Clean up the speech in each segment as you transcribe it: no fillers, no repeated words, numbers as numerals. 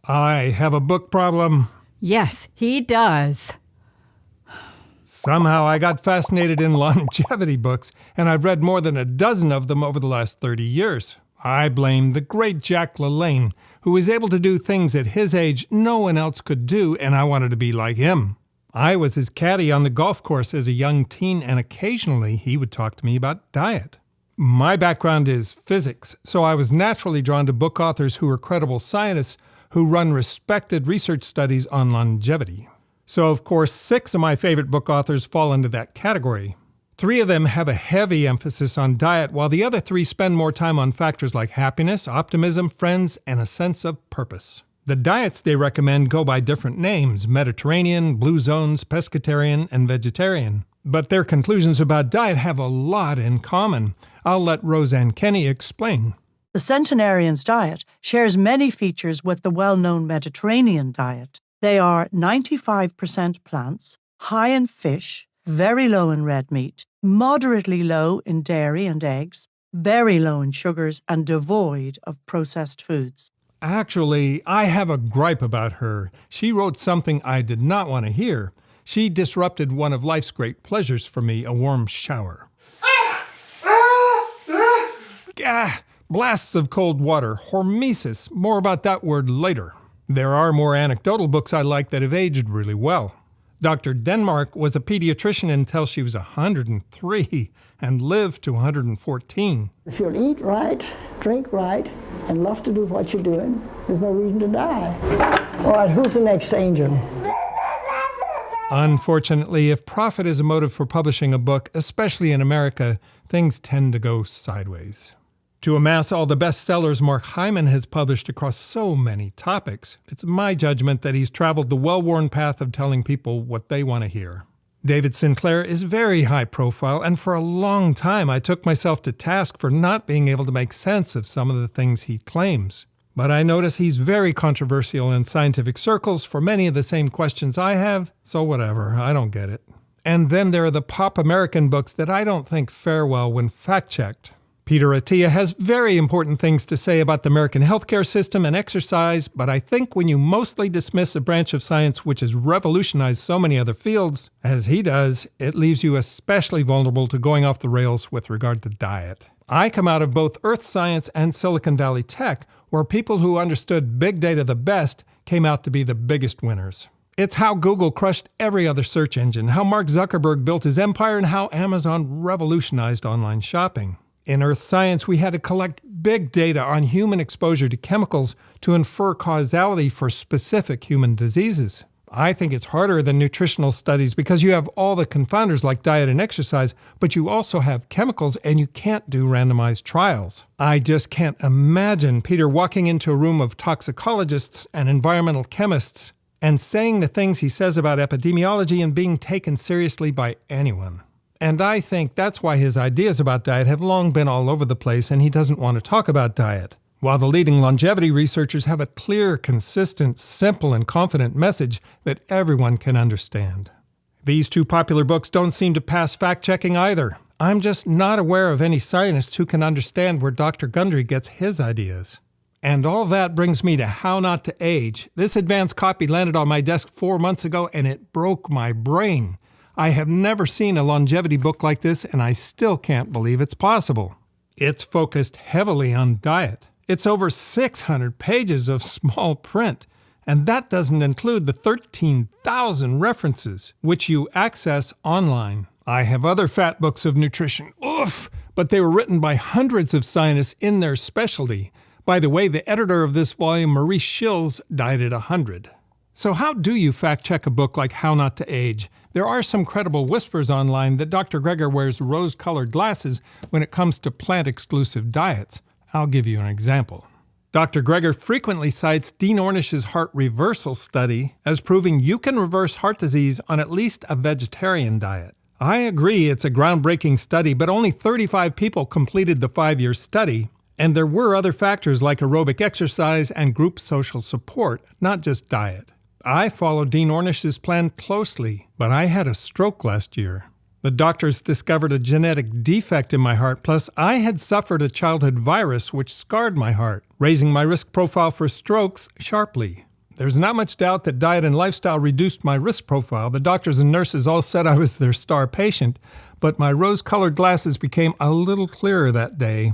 I have a book problem. Yes, he does. Somehow I got fascinated in longevity books, and I've read more than a dozen of them over the last 30 years. I blame the great Jack LaLanne, who was able to do things at his age no one else could do, and I wanted to be like him. I was his caddy on the golf course as a young teen, and occasionally he would talk to me about diet. My background is physics, so I was naturally drawn to book authors who are credible scientists who run respected research studies on longevity. So, of course, 6 of my favorite book authors fall into that category. 3 of them have a heavy emphasis on diet, while the other 3 spend more time on factors like happiness, optimism, friends, and a sense of purpose. The diets they recommend go by different names: Mediterranean, Blue Zones, Pescatarian, and Vegetarian. But their conclusions about diet have a lot in common. I'll let Roseanne Kenny explain. The centenarian's diet shares many features with the well-known Mediterranean diet. They are 95% plants, high in fish, very low in red meat, moderately low in dairy and eggs, very low in sugars, and devoid of processed foods. Actually, I have a gripe about her. She wrote something I did not want to hear. She disrupted one of life's great pleasures for me, a warm shower. Blasts of cold water, hormesis. More about that word later. There are more anecdotal books I like that have aged really well. Dr. Denmark was a pediatrician until she was 103 and lived to 114. If you'll eat right, drink right, and love to do what you're doing, there's no reason to die. All right, who's the next angel? Unfortunately, if profit is a motive for publishing a book, especially in America, things tend to go sideways. To amass all the bestsellers Mark Hyman has published across so many topics, it's my judgment that he's traveled the well-worn path of telling people what they want to hear. David Sinclair is very high profile, and for a long time I took myself to task for not being able to make sense of some of the things he claims. But I notice he's very controversial in scientific circles for many of the same questions I have, so whatever, I don't get it. And then there are the pop American books that I don't think fare well when fact-checked. Peter Attia has very important things to say about the American healthcare system and exercise, but I think when you mostly dismiss a branch of science which has revolutionized so many other fields, as he does, it leaves you especially vulnerable to going off the rails with regard to diet. I come out of both earth science and Silicon Valley tech, where people who understood big data the best came out to be the biggest winners. It's how Google crushed every other search engine, how Mark Zuckerberg built his empire, and how Amazon revolutionized online shopping. In earth science, we had to collect big data on human exposure to chemicals to infer causality for specific human diseases. I think it's harder than nutritional studies because you have all the confounders like diet and exercise, but you also have chemicals and you can't do randomized trials. I just can't imagine Peter walking into a room of toxicologists and environmental chemists and saying the things he says about epidemiology and being taken seriously by anyone. And I think that's why his ideas about diet have long been all over the place and he doesn't want to talk about diet. While the leading longevity researchers have a clear, consistent, simple, and confident message that everyone can understand. These 2 popular books don't seem to pass fact-checking either. I'm just not aware of any scientist who can understand where Dr. Gundry gets his ideas. And all that brings me to How Not to Age. This advanced copy landed on my desk 4 months ago and it broke my brain. I have never seen a longevity book like this, and I still can't believe it's possible. It's focused heavily on diet. It's over 600 pages of small print, and that doesn't include the 13,000 references, which you access online. I have other fat books of nutrition, but they were written by hundreds of scientists in their specialty. By the way, the editor of this volume, Maurice Schills, died at 100. So how do you fact-check a book like How Not to Age? There are some credible whispers online that Dr. Greger wears rose-colored glasses when it comes to plant-exclusive diets. I'll give you an example. Dr. Greger frequently cites Dean Ornish's heart reversal study as proving you can reverse heart disease on at least a vegetarian diet. I agree it's a groundbreaking study, but only 35 people completed the 5-year study, and there were other factors like aerobic exercise and group social support, not just diet. I followed Dean Ornish's plan closely, but I had a stroke last year. The doctors discovered a genetic defect in my heart, plus I had suffered a childhood virus which scarred my heart, raising my risk profile for strokes sharply. There's not much doubt that diet and lifestyle reduced my risk profile. The doctors and nurses all said I was their star patient, but my rose-colored glasses became a little clearer that day.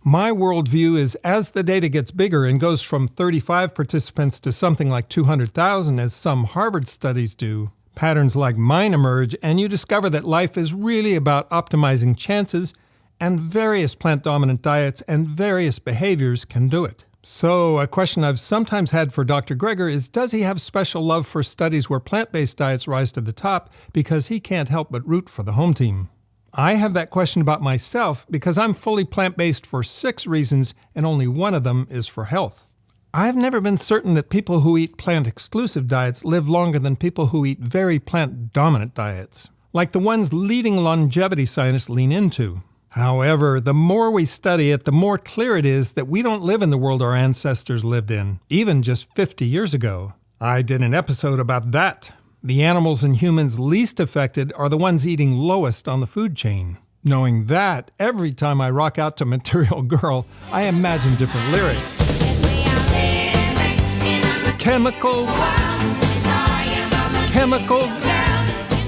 My worldview is as the data gets bigger and goes from 35 participants to something like 200,000, as some Harvard studies do, patterns like mine emerge, and you discover that life is really about optimizing chances, and various plant-dominant diets and various behaviors can do it. So, a question I've sometimes had for Dr. Greger is, does he have special love for studies where plant-based diets rise to the top because he can't help but root for the home team? I have that question about myself because I'm fully plant-based for 6 reasons, and only one of them is for health. I've never been certain that people who eat plant-exclusive diets live longer than people who eat very plant-dominant diets, like the ones leading longevity scientists lean into. However, the more we study it, the more clear it is that we don't live in the world our ancestors lived in, even just 50 years ago. I did an episode about that. The animals and humans least affected are the ones eating lowest on the food chain. Knowing that, every time I rock out to Material Girl, I imagine different lyrics. Chemical.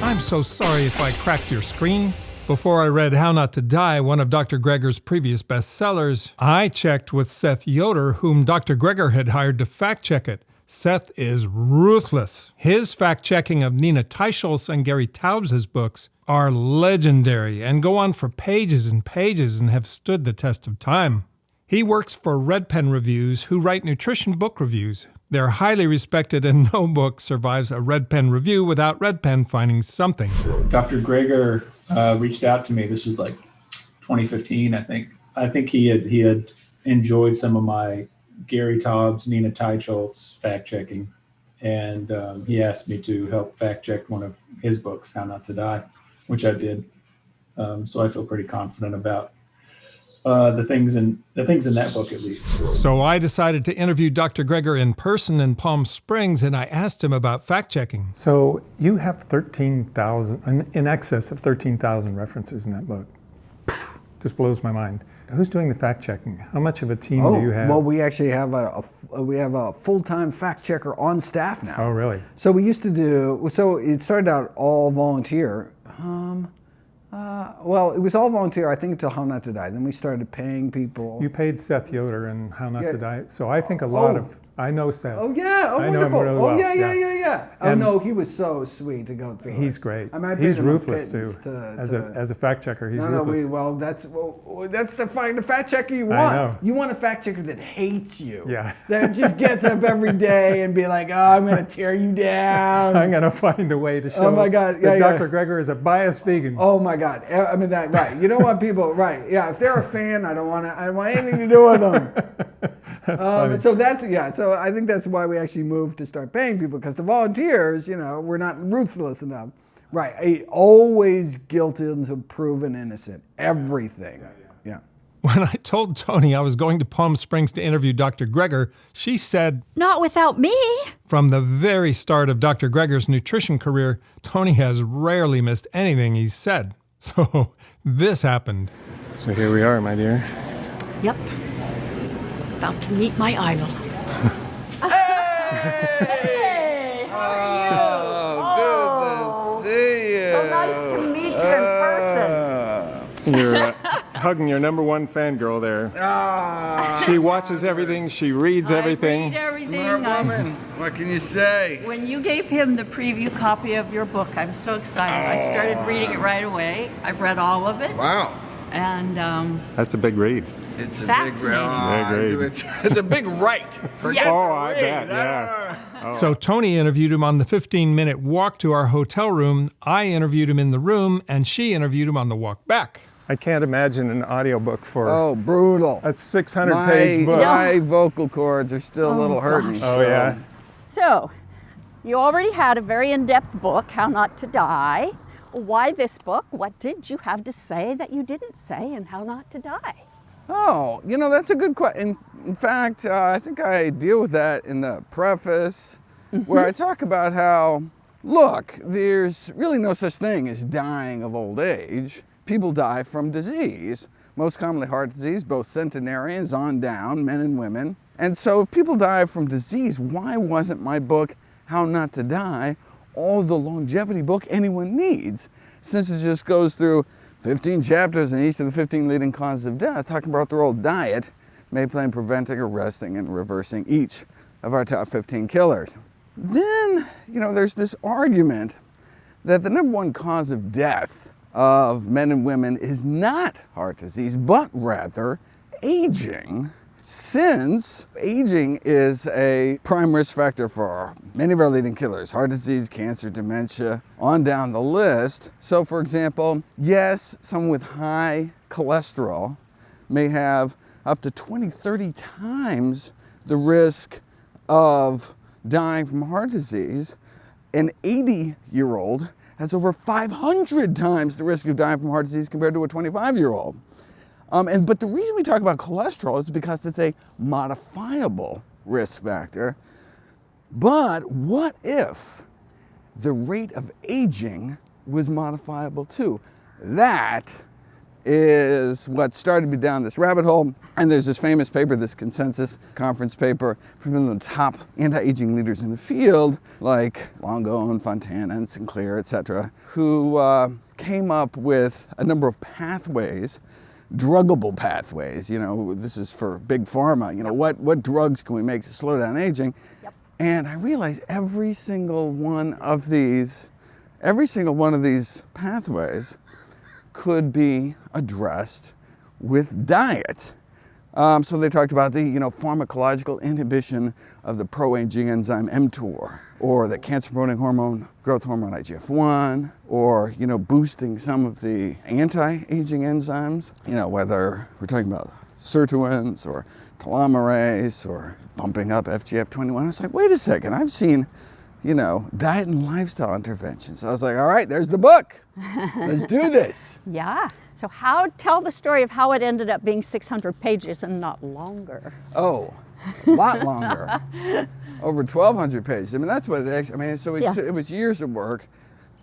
I'm so sorry if I cracked your screen. Before I read How Not to Die, one of Dr. Greger's previous bestsellers, I checked with Seth Yoder, whom Dr. Greger had hired to fact-check it. Seth is ruthless. His fact-checking of Nina Teicholz's and Gary Taubes' books are legendary and go on for pages and pages and have stood the test of time. He works for Red Pen Reviews, who write nutrition book reviews. They're highly respected, and no book survives a Red Pen review without Red Pen finding something. Dr. Greger reached out to me. This was like 2015, I think. I think he had enjoyed some of my Gary Taubes, Nina Teicholz fact-checking, and he asked me to help fact-check one of his books, How Not to Die, which I did. So I feel pretty confident about the things in that book, at least. So I decided to interview Dr. Greger in person in Palm Springs, and I asked him about fact-checking. So you have 13,000, in excess of 13,000 references in that book. Just blows my mind. Who's doing the fact-checking? How much of a team do you have? Well, we actually have a full-time fact-checker on staff now. Oh, really? So we used to do, so it started out all volunteer. Well, it was all volunteer, I think, until How Not to Die. Then we started paying people. You paid Seth Yoder and How Not to Die. So I think a lot of, I know Seth. Oh, yeah. Oh, I know wonderful. him really well. Yeah. Oh, And no, he was so sweet to go through. He's great. I mean, I've he's been in ruthless, too. As a fact checker, he's ruthless. That's the fact checker you want. I know. You want a fact checker that hates you. Yeah. That just gets up every day and be like, oh, I'm going to tear you down. I'm going to find a way to show my God. that Dr. Greger is a biased vegan. Oh my God. I mean, that, right. You don't want people, right. Yeah, if they're a fan, I don't want anything to do with them. That's funny. So I think that's why we actually moved to start paying people, because the volunteers, we're not ruthless enough. Right. Always guilty until proven innocent. Everything. Yeah. When I told Tony I was going to Palm Springs to interview Dr. Greger, she said, Not without me. From the very start of Dr. Greger's nutrition career, Tony has rarely missed anything he's said. So this happened. So here we are, my dear. Yep. About to meet my idol. Hey! Oh, good to see you. So nice to meet you in person. You're hugging your number one fangirl there. She watches everything. She reads everything. I read everything. Smart woman. What can you say? When you gave him the preview copy of your book, I'm so excited. I started reading it right away. I've read all of it. Wow. And That's a big read. It's a fascinating. it's a big right. Yes. Oh, I bet, yeah. So Tony interviewed him on the 15-minute walk to our hotel room. I interviewed him in the room, and she interviewed him on the walk back. I can't imagine an audiobook for Brutal. a 600-page book. My vocal cords are still a little hurting. Oh, yeah. So, you already had a very in-depth book, How Not to Die. Why this book? What did you have to say that you didn't say in How Not to Die? Oh, that's a good question. In fact, I think I deal with that in the preface, where I talk about how, look, there's really no such thing as dying of old age. People die from disease, most commonly heart disease, both centenarians on down, men and women. And so if people die from disease, why wasn't my book, How Not to Die, all the longevity book anyone needs? Since it just goes through 15 chapters in each of the 15 leading causes of death, talking about the role of diet may play in preventing, arresting, and reversing each of our top 15 killers. Then, there's this argument that the number one cause of death of men and women is not heart disease, but rather aging, since aging is a prime risk factor for many of our leading killers: heart disease, cancer, dementia, on down the list. So for example, yes, someone with high cholesterol may have up to 20, 30 times the risk of dying from heart disease. An 80-year-old has over 500 times the risk of dying from heart disease compared to a 25-year-old. But the reason we talk about cholesterol is because it's a modifiable risk factor. But what if the rate of aging was modifiable too? That is what started me down this rabbit hole. And there's this famous paper, this consensus conference paper from some of the top anti-aging leaders in the field, like Longo and Fontana and Sinclair, etc., who came up with a number of pathways, druggable pathways. This is for big pharma. What drugs can we make to slow down aging? Yep. And I realized every single one of these pathways could be addressed with diet. So they talked about the pharmacological inhibition of the pro-aging enzyme mTOR, or the cancer-promoting hormone, growth hormone IGF-1, or boosting some of the anti-aging enzymes. Whether we're talking about sirtuins or telomerase or bumping up FGF21. I was like, wait a second, I've seen diet and lifestyle interventions. So I was like, all right, there's the book. Let's do this. Yeah. So tell the story of how it ended up being 600 pages and not longer. Oh, a lot longer. Over 1,200 pages. That's what it actually, so it was years of work,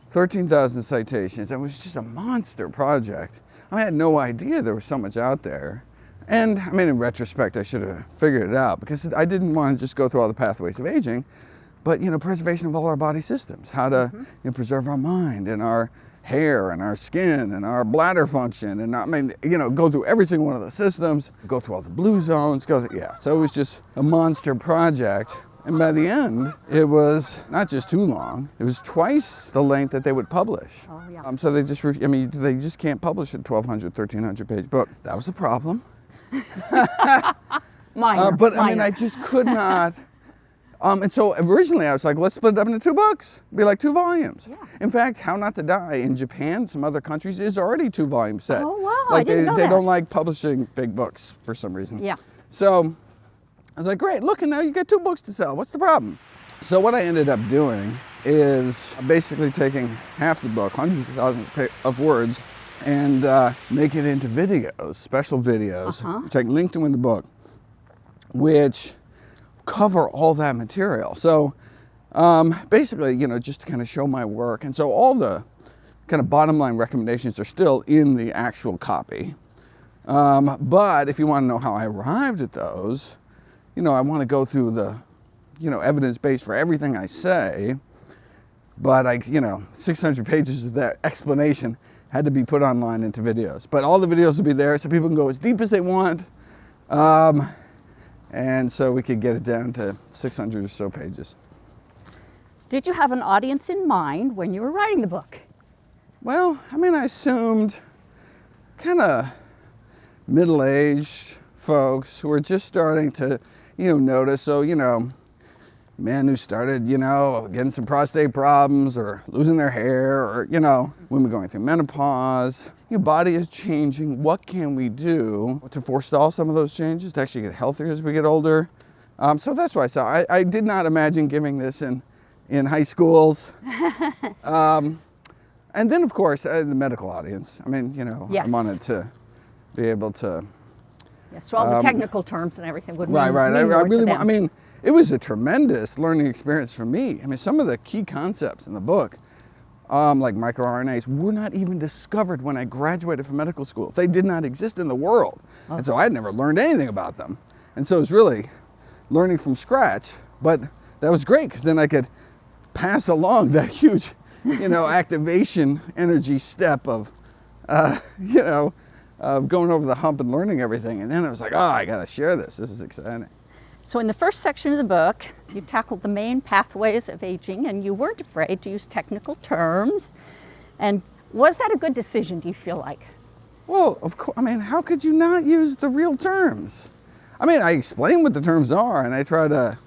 13,000 citations. It was just a monster project. I had no idea there was so much out there. And in retrospect, I should have figured it out, because I didn't want to just go through all the pathways of aging, but preservation of all our body systems, how to preserve our mind and our hair and our skin and our bladder function, and go through every single one of those systems, go through all the blue zones, so it was just a monster project. And by the end, it was not just too long, it was twice the length that they would publish. Oh, yeah. So they just can't publish a 1,200, 1,300 page book. That was a problem. Minor. I just could not. And so originally I was like, let's split it up into 2 books, be like 2 volumes. Yeah. In fact, How Not to Die in Japan, some other countries, is already 2-volume set. Oh, wow, Like I didn't know they that. don't like publishing big books for some reason. Yeah. So I was like, great, look, and now you get 2 books to sell. What's the problem? So what I ended up doing is basically taking half the book, hundreds of thousands of words, and make it into videos, special videos, which I linked to in the book, which cover all that material. So basically, just to kind of show my work. And so all the kind of bottom line recommendations are still in the actual copy. But if you want to know how I arrived at those, I want to go through the, evidence base for everything I say. But 600 pages of that explanation had to be put online into videos. But all the videos will be there so people can go as deep as they want. And so we could get it down to 600 or so pages. Did you have an audience in mind when you were writing the book? Well, I assumed kind of middle-aged folks who were just starting to, notice. So, men who started, getting some prostate problems or losing their hair, or, women going through menopause. Your body is changing. What can we do to forestall some of those changes, to actually get healthier as we get older? So that's what I saw. I did not imagine giving this in high schools. And then, of course, the medical audience. Yes. I wanted to be able to... Yes, so all the technical terms and everything would mean Right. mean I more really to them. want, it was a tremendous learning experience for me. Some of the key concepts in the book, like microRNAs, were not even discovered when I graduated from medical school. They did not exist in the world. Okay. And so I had never learned anything about them. And so it was really learning from scratch, but that was great because then I could pass along that huge, activation energy step of, of going over the hump and learning everything. And then I was like, I got to share this. This is exciting. So in the first section of the book, you tackled the main pathways of aging, and you weren't afraid to use technical terms. And was that a good decision, do you feel like? Well, of course. I mean, how could you not use the real terms? I mean, I explain what the terms are, and I try to,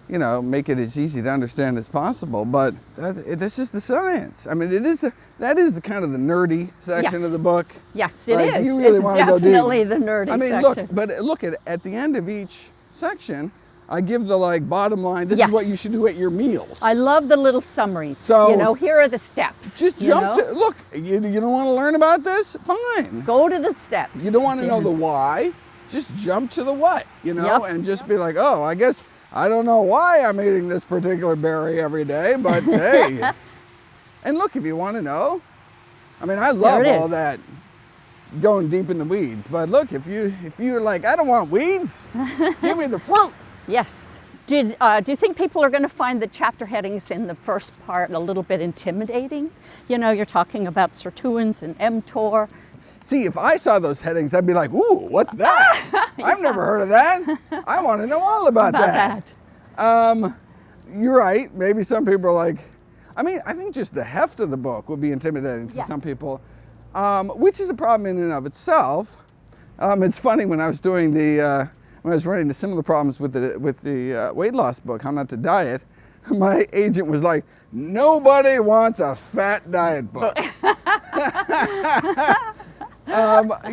make it as easy to understand as possible. But this is the science. I mean, that is the kind of the nerdy section of the book. Yes, it is. You really want to go deep. Definitely the nerdy section. Look at the end of each section, I give the bottom line. This Yes. is what you should do at your meals. I love the little summaries. So, here are the steps. Just jump to, look, you don't want to learn about this? Fine. Go to the steps. You don't want to know the why? Just jump to the what, and just be like, I guess I don't know why I'm eating this particular berry every day, but hey. And look, if you want to know, I mean, I love all that going deep in the weeds, but look, if you're like, I don't want weeds, give me the fruit. Yes. Do you think people are going to find the chapter headings in the first part a little bit intimidating? You're talking about sirtuins and mTOR. See, if I saw those headings, I'd be like, ooh, what's that? I've never heard of that. I want to know all about that. You're right. Maybe some people are like, I think just the heft of the book would be intimidating to some people, which is a problem in and of itself. It's funny, when I was doing when I was running into similar problems with the weight loss book, How Not to Diet, my agent was like, nobody wants a fat diet book. But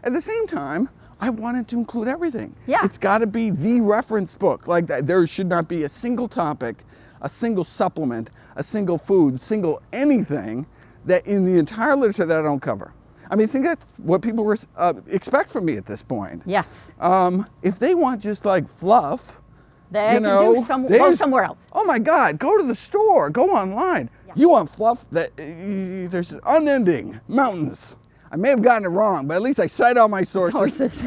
at the same time, I wanted to include everything. Yeah. It's got to be the reference book. Like that, there should not be a single topic, a single supplement, a single food, single anything that in the entire literature that I don't cover. I mean, think that's what people expect from me at this point. Yes. If they want just like fluff, They go somewhere else. Oh my God, go to the store, go online. Yeah. You want fluff that there's there's mountains. I may have gotten it wrong, but at least I cite all my sources.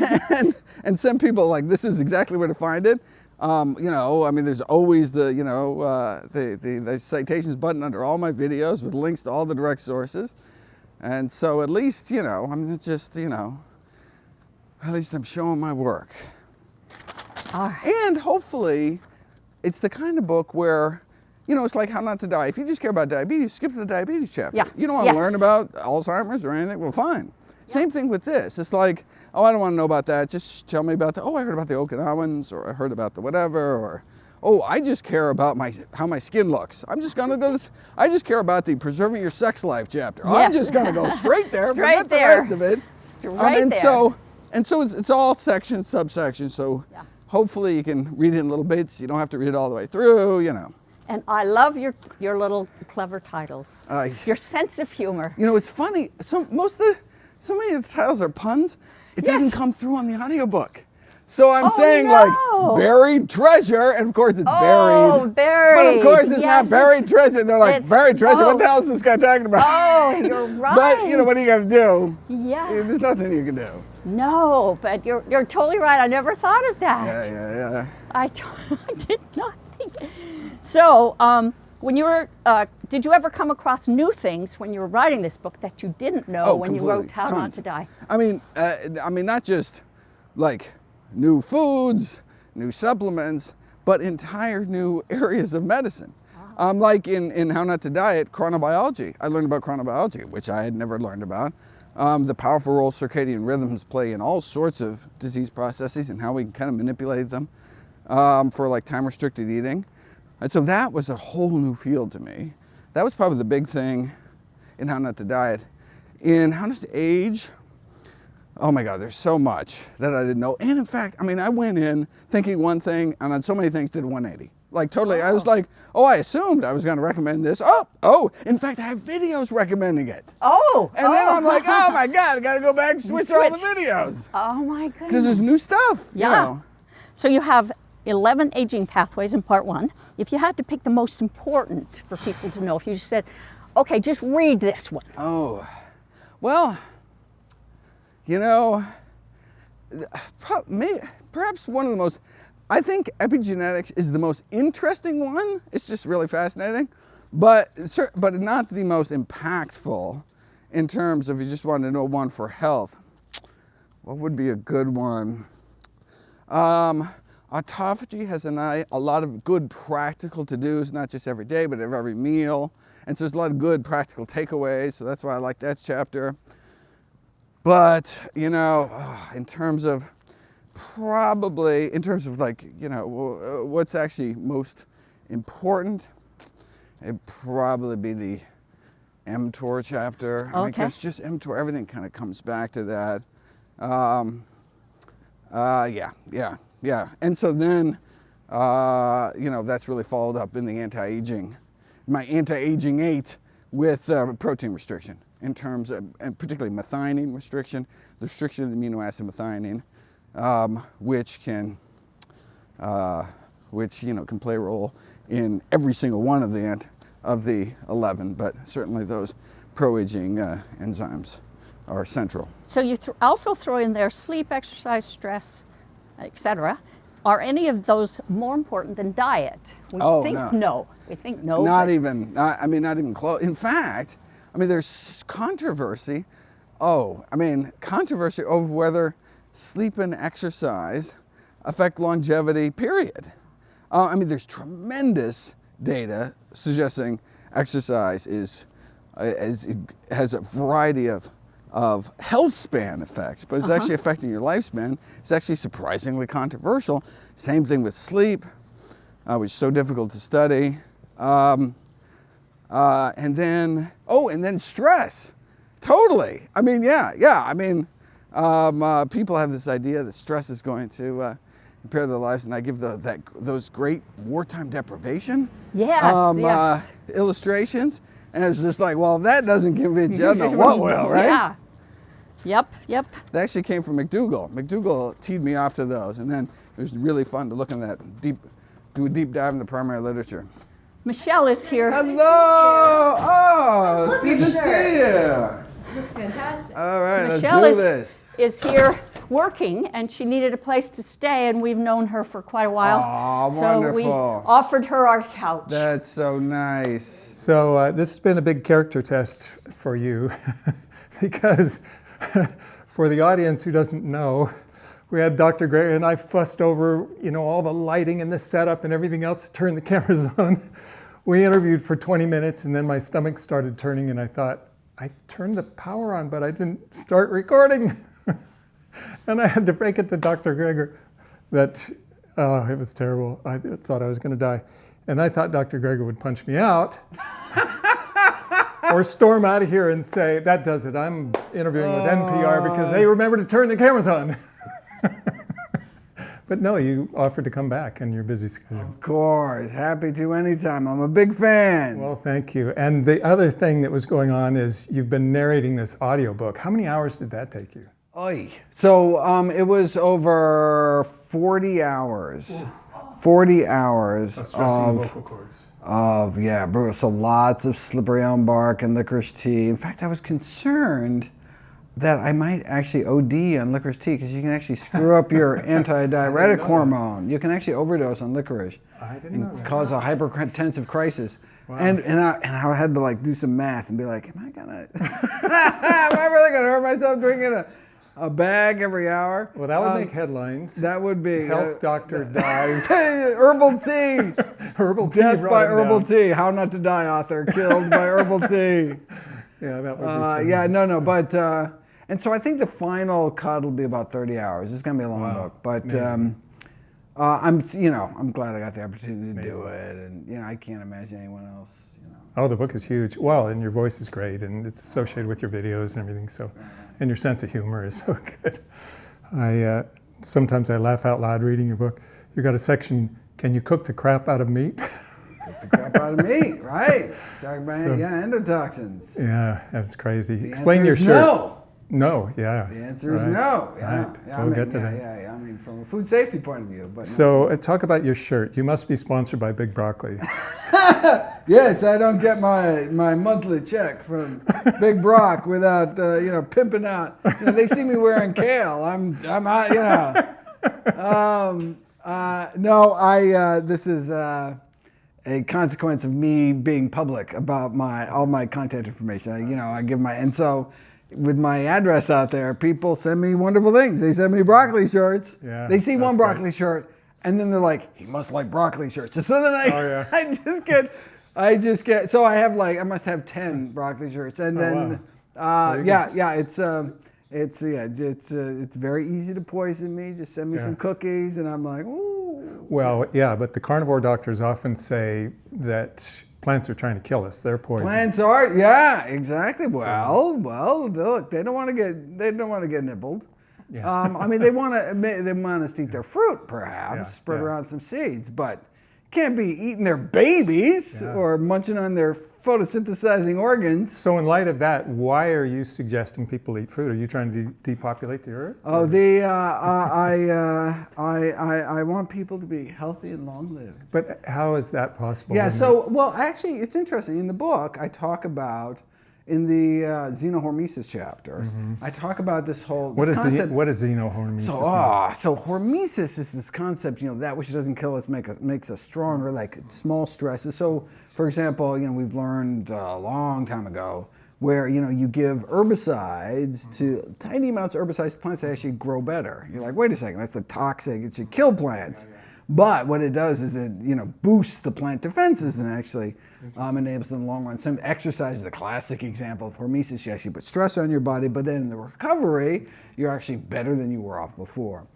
and send people like, this is exactly where to find it. There's always the citations button under all my videos with links to all the direct sources. And so at least, it's just, at least I'm showing my work. All right. And hopefully it's the kind of book where, it's like How Not to Die. If you just care about diabetes, skip to the diabetes chapter. Yeah. You don't want to learn about Alzheimer's or anything, well, fine. Yeah. Same thing with this. It's like, I don't want to know about that. Just tell me about I heard about the Okinawans, or I heard about the whatever, or, I just care about how my skin looks. I'm just going to go I just care about the preserving your sex life chapter. Yes. I'm just going to go straight there, forget the rest of it. And so it's all sections, subsections. So hopefully you can read it in little bits. You don't have to read it all the way through, And I love your little clever titles. Your sense of humor. It's funny. So many of the titles are puns. It doesn't come through on the audiobook. So I'm saying like buried treasure, and of course it's buried. Buried. But of course it's not buried treasure. They're like, buried treasure, what the hell is this guy talking about? Oh, you're right. But what are you gonna do? Yeah. There's nothing you can do. No, but you're totally right. I never thought of that. Yeah. I did not think. So, when you were, did you ever come across new things when you were writing this book that you didn't know when you wrote How Not to Die? I mean, not just like new foods, new supplements, but entire new areas of medicine. Like in How Not to Diet, chronobiology. I learned about chronobiology, which I had never learned about. The powerful role circadian rhythms play in all sorts of disease processes and how we can kind of manipulate them for like time-restricted eating. And so that was a whole new field to me. That was probably the big thing in How Not to Diet. In How Not to Age, oh my God, there's so much that I didn't know. And in fact, I went in thinking one thing and on so many things did 180. Like totally, I was like, I assumed I was going to recommend this. In fact, I have videos recommending it. And then I'm like, oh my God, I got to go back and switch all the videos. Oh my goodness. Because there's new stuff, So you have 11 aging pathways in part 1. If you had to pick the most important for people to know, if you just said, okay, just read this one. perhaps one of the most, I think epigenetics is the most interesting one. It's just really fascinating, but not the most impactful in terms of, if you just want to know one for health. What would be a good one? Autophagy has a lot of good practical to-dos, not just every day, but every meal. And so there's a lot of good practical takeaways, so that's why I like that chapter. But, you know, in terms of like, you know, what's actually most important, it'd probably be the mTOR chapter. Okay. Because just mTOR, everything kind of comes back to that. Yeah. And so then, you know, that's really followed up in the anti-aging, my anti-aging 8 with protein restriction in terms of, and particularly methionine restriction, the restriction of the amino acid methionine, which you know, can play a role in every single one of the 11, but certainly those pro-aging enzymes are central. So you also throw in there sleep, exercise, stress, etc. Are any of those more important than diet? We think no. We think no. Not even close. In fact, I mean, there's controversy. Controversy over whether sleep and exercise affect longevity, period. I mean, there's tremendous data suggesting exercise has a variety of health span effects, but it's actually affecting your lifespan. It's actually surprisingly controversial. Same thing with sleep, which is so difficult to study. And then stress. Totally. I mean, yeah. I mean, people have this idea that stress is going to impair their lives, and I give those great wartime deprivation illustrations. And it's just like, well, if that doesn't convince you, I don't know what will, right? Yeah. Yep. They actually came from McDougall. McDougall teed me off to those, and then it was really fun to look in that do a deep dive in the primary literature. Michelle is here. Hello! Oh, it's good to see you. Looks fantastic. All right, Michelle let's do this. is here working, and she needed a place to stay, and we've known her for quite a while. Oh, so wonderful. we offered her our couch. That's so nice. So this has been a big character test for you because for the audience who doesn't know, we had Dr. Greger and I fussed over, you know, all the lighting and the setup and everything else to turn the cameras on. We interviewed for 20 minutes and then my stomach started turning and I thought, I turned the power on, but I didn't start recording. And I had to break it to Dr. Greger that, it was terrible. I thought I was going to die. And I thought Dr. Greger would punch me out or storm out of here and say, that does it. I'm interviewing with NPR because they remember to turn the cameras on. But no, you offered to come back in your busy schedule. Of course, happy to anytime. I'm a big fan. Well, thank you. And the other thing that was going on is you've been narrating this audiobook. How many hours did that take you? So it was over 40 hours. 40 hours vocal cords. Brutal. So lots of slippery elm bark and licorice tea. In fact, I was concerned that I might actually OD on licorice tea because you can actually screw up your antidiuretic hormone. You can actually overdose on licorice and cause a hypertensive crisis. Wow. And I had to like do some math and be like, am I really gonna hurt myself drinking a bag every hour? Well, that would make headlines. That would be health doctor dies. Herbal tea. Herbal tea. Death by herbal tea. How not to die author killed by herbal tea. Yeah, that would be but and so I think the final cut will be about 30 hours. It's gonna be a long book, but I'm glad I got the opportunity to do it, and I can't imagine anyone else. Oh, the book is huge. Well, and your voice is great, and it's associated with your videos and everything. So, and your sense of humor is so good. Sometimes I laugh out loud reading your book. You got a section. Can you cook the crap out of meat? Cook the crap out of meat, right? Talk about endotoxins. Yeah, that's crazy. The Explain your answer is shirt. No. No, yeah. The answer is no. Yeah, right. We'll get to that. I mean, from a food safety point of view. But so talk about your shirt. You must be sponsored by Big Broccoli. Yes, I don't get my monthly check from Big Brock without pimping out. They see me wearing kale. I'm No, this is a consequence of me being public about all my contact information. I give and so with my address out there, people send me wonderful things. They send me broccoli shirts. Yeah, they see one broccoli great. shirt, and then they're like, "He must like broccoli shirts." And so then yeah. I just get. So I must have 10 broccoli shirts, and then it's very easy to poison me. Just send me some cookies, and I'm like, ooh. Well, yeah, but the carnivore doctors often say that plants are trying to kill us. They're poison. Plants are, yeah, exactly. Well, look, they don't want to get nibbled. Yeah. I mean, they want us to eat their fruit, perhaps, spread around some seeds, but can't be eating their babies or munching on their photosynthesizing organs. So in light of that, why are you suggesting people eat fruit? Are you trying to depopulate the earth? Oh, I want people to be healthy and long-lived. But how is that possible? Yeah, actually, it's interesting. In the book, I talk about, in the Hormesis chapter, I talk about this concept. What is Hormesis? So Hormesis is this concept, that which doesn't kill us makes us stronger, like small stresses. So, for example, we've learned a long time ago where, you give herbicides to tiny amounts of herbicides to plants that actually grow better. You're like, wait a second, that's a toxic, it should kill plants. But what it does is it, boosts the plant defenses and actually enables them in the long run. Some exercise is the classic example of hormesis. You actually put stress on your body, but then in the recovery, you're actually better than you were off before.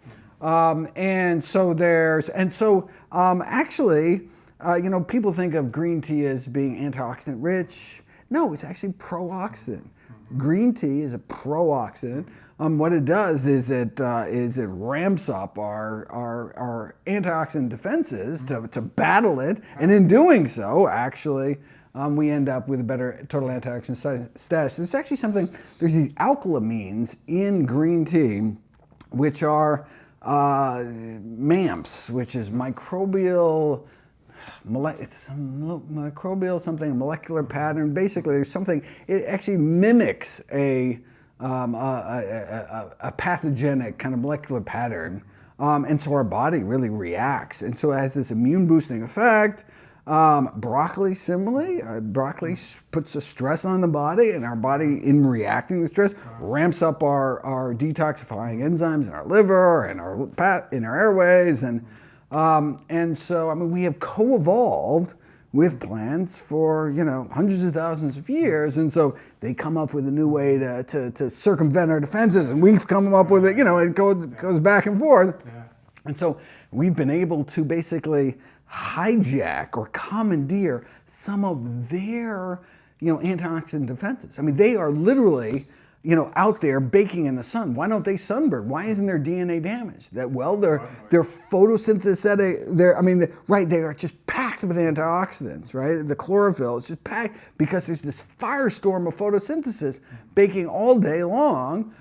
People think of green tea as being antioxidant rich. No, it's actually pro-oxidant. Green tea is a pro-oxidant. What it does is it ramps up our antioxidant defenses to battle it, and in doing so, actually, we end up with a better total antioxidant status. There's actually there's these alkylamines in green tea, which are MAMPs, which is microbial. It's a molecular pattern. Basically, there's something. It actually mimics a pathogenic kind of molecular pattern, and so our body really reacts, and so it has this immune boosting effect. Broccoli, similarly, broccoli puts a stress on the body, and our body, in reacting to stress, ramps up our detoxifying enzymes in our liver and in our airways, and so we have co-evolved with plants for hundreds of thousands of years, and so they come up with a new way to circumvent our defenses, and we've come up with it. It goes back and forth, and so we've been able to basically hijack or commandeer some of their antioxidant defenses. I mean, they are literally out there baking in the sun. Why don't they sunburn? Why isn't their DNA damaged? They're photosynthetic. They are just packed with antioxidants, right? The chlorophyll is just packed because there's this firestorm of photosynthesis baking all day long.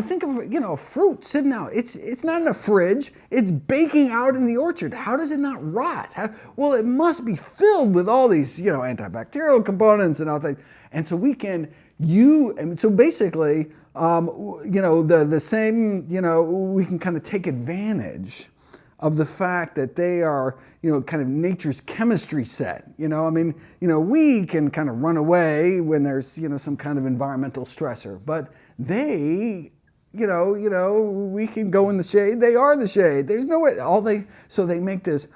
Think of a fruit sitting out. It's not in a fridge. It's baking out in the orchard. How does it not rot? Well, it must be filled with all these antibacterial components and all things. And so we can. So basically, the same, we can kind of take advantage of the fact that they are, kind of nature's chemistry set. We can kind of run away when there's, some kind of environmental stressor, but they, we can go in the shade. They are the shade. There's no way. So they make this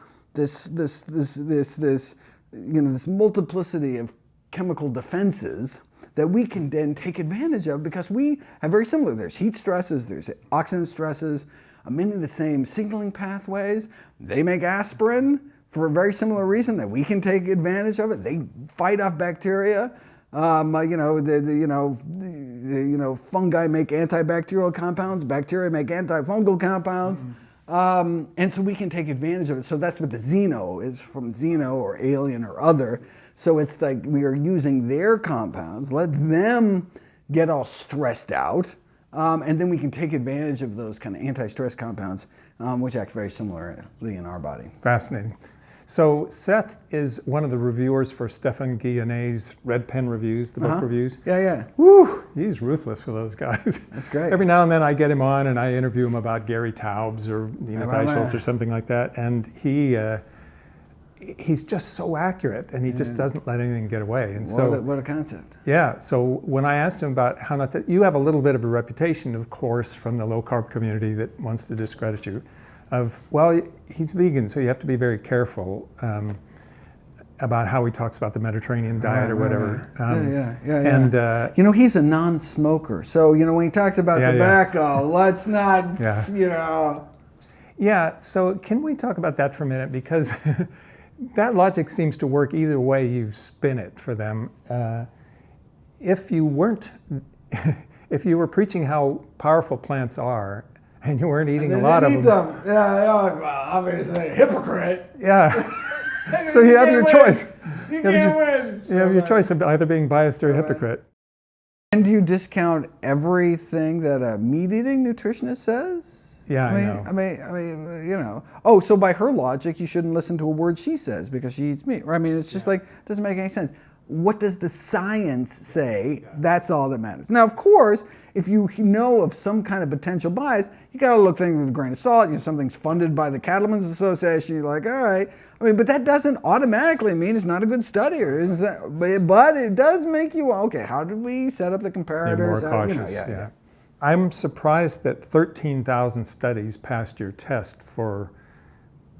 multiplicity of chemical defenses that we can then take advantage of because we have very similar. There's heat stresses, there's oxidant stresses, many of the same signaling pathways. They make aspirin for a very similar reason that we can take advantage of it. They fight off bacteria. Fungi make antibacterial compounds. Bacteria make antifungal compounds. And so we can take advantage of it. So that's what the xeno is, from xeno or alien or other. So it's like we are using their compounds, let them get all stressed out, and then we can take advantage of those kind of anti-stress compounds, which act very similarly in our body. Fascinating. So Seth is one of the reviewers for Stefan Guillenet's Red Pen Reviews, the book reviews. Yeah, yeah. Woo! He's ruthless for those guys. That's great. Every now and then I get him on and I interview him about Gary Taubes or Nina Teicholz or something like that. And he's just so accurate, and he just doesn't let anything get away. And what a concept. Yeah, so when I asked him about how not to, you have a little bit of a reputation, of course, from the low-carb community that wants to discredit you, of, well, he's vegan, so you have to be very careful about how he talks about the Mediterranean diet or whatever. And, you know, he's a non-smoker, so, you know, when he talks about tobacco, let's not, you know. Yeah, so can we talk about that for a minute? Because that logic seems to work either way you spin it for them. If you weren't, if you were preaching how powerful plants are, and you weren't eating a lot of them. Well, obviously, hypocrite. Yeah. So you have your choice. You can't win. You have your choice of either being biased or a hypocrite. And do you discount everything that a meat-eating nutritionist says? Yeah, I mean, you know. Oh, so by her logic, you shouldn't listen to a word she says because she eats meat. I mean, it's just like, doesn't make any sense. What does the science say? That's all that matters. Now, of course, if you know of some kind of potential bias, you got to look things with a grain of salt. You know, something's funded by the Cattlemen's Association. You're like, all right. I mean, but that doesn't automatically mean it's not a good study, or is that? But it does make you okay. How did we set up the comparators? You're more cautious. Yeah. I'm surprised that 13,000 studies passed your test for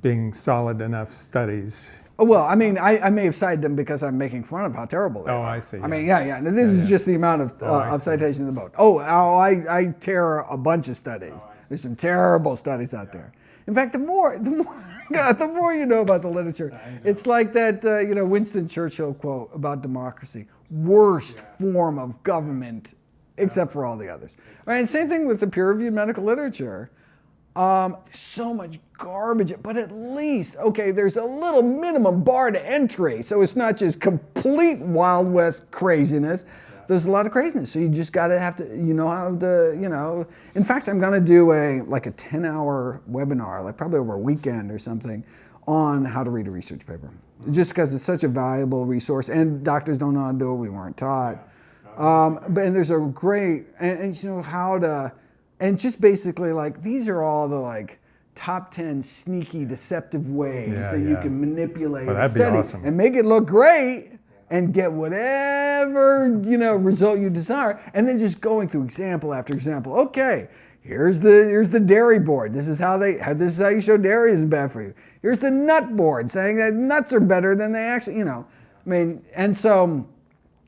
being solid enough studies. Well, I mean, I may have cited them because I'm making fun of how terrible they are. I see. I mean, Now, this is just the amount of citations in the book. I tear a bunch of studies. There's some terrible studies out there. In fact, the more you know about the literature, it's like that Winston Churchill quote about democracy: worst form of government, except for all the others. Right? And same thing with the peer-reviewed medical literature. So much garbage, but at least, okay, there's a little minimum bar to entry, so it's not just complete Wild West craziness. There's a lot of craziness, so you just gotta have to, in fact, I'm gonna do a 10-hour webinar, like probably over a weekend or something, on how to read a research paper. Just because it's such a valuable resource, and doctors don't know how to do it, we weren't taught. And there's a great, and you know, how to, and just basically these are all the top 10 sneaky, deceptive ways that you can manipulate a study and make it look great and get whatever result you desire, and then just going through example after example. Okay, here's the dairy board. This is how you show dairy isn't bad for you. Here's the nut board saying that nuts are better than they actually, and so.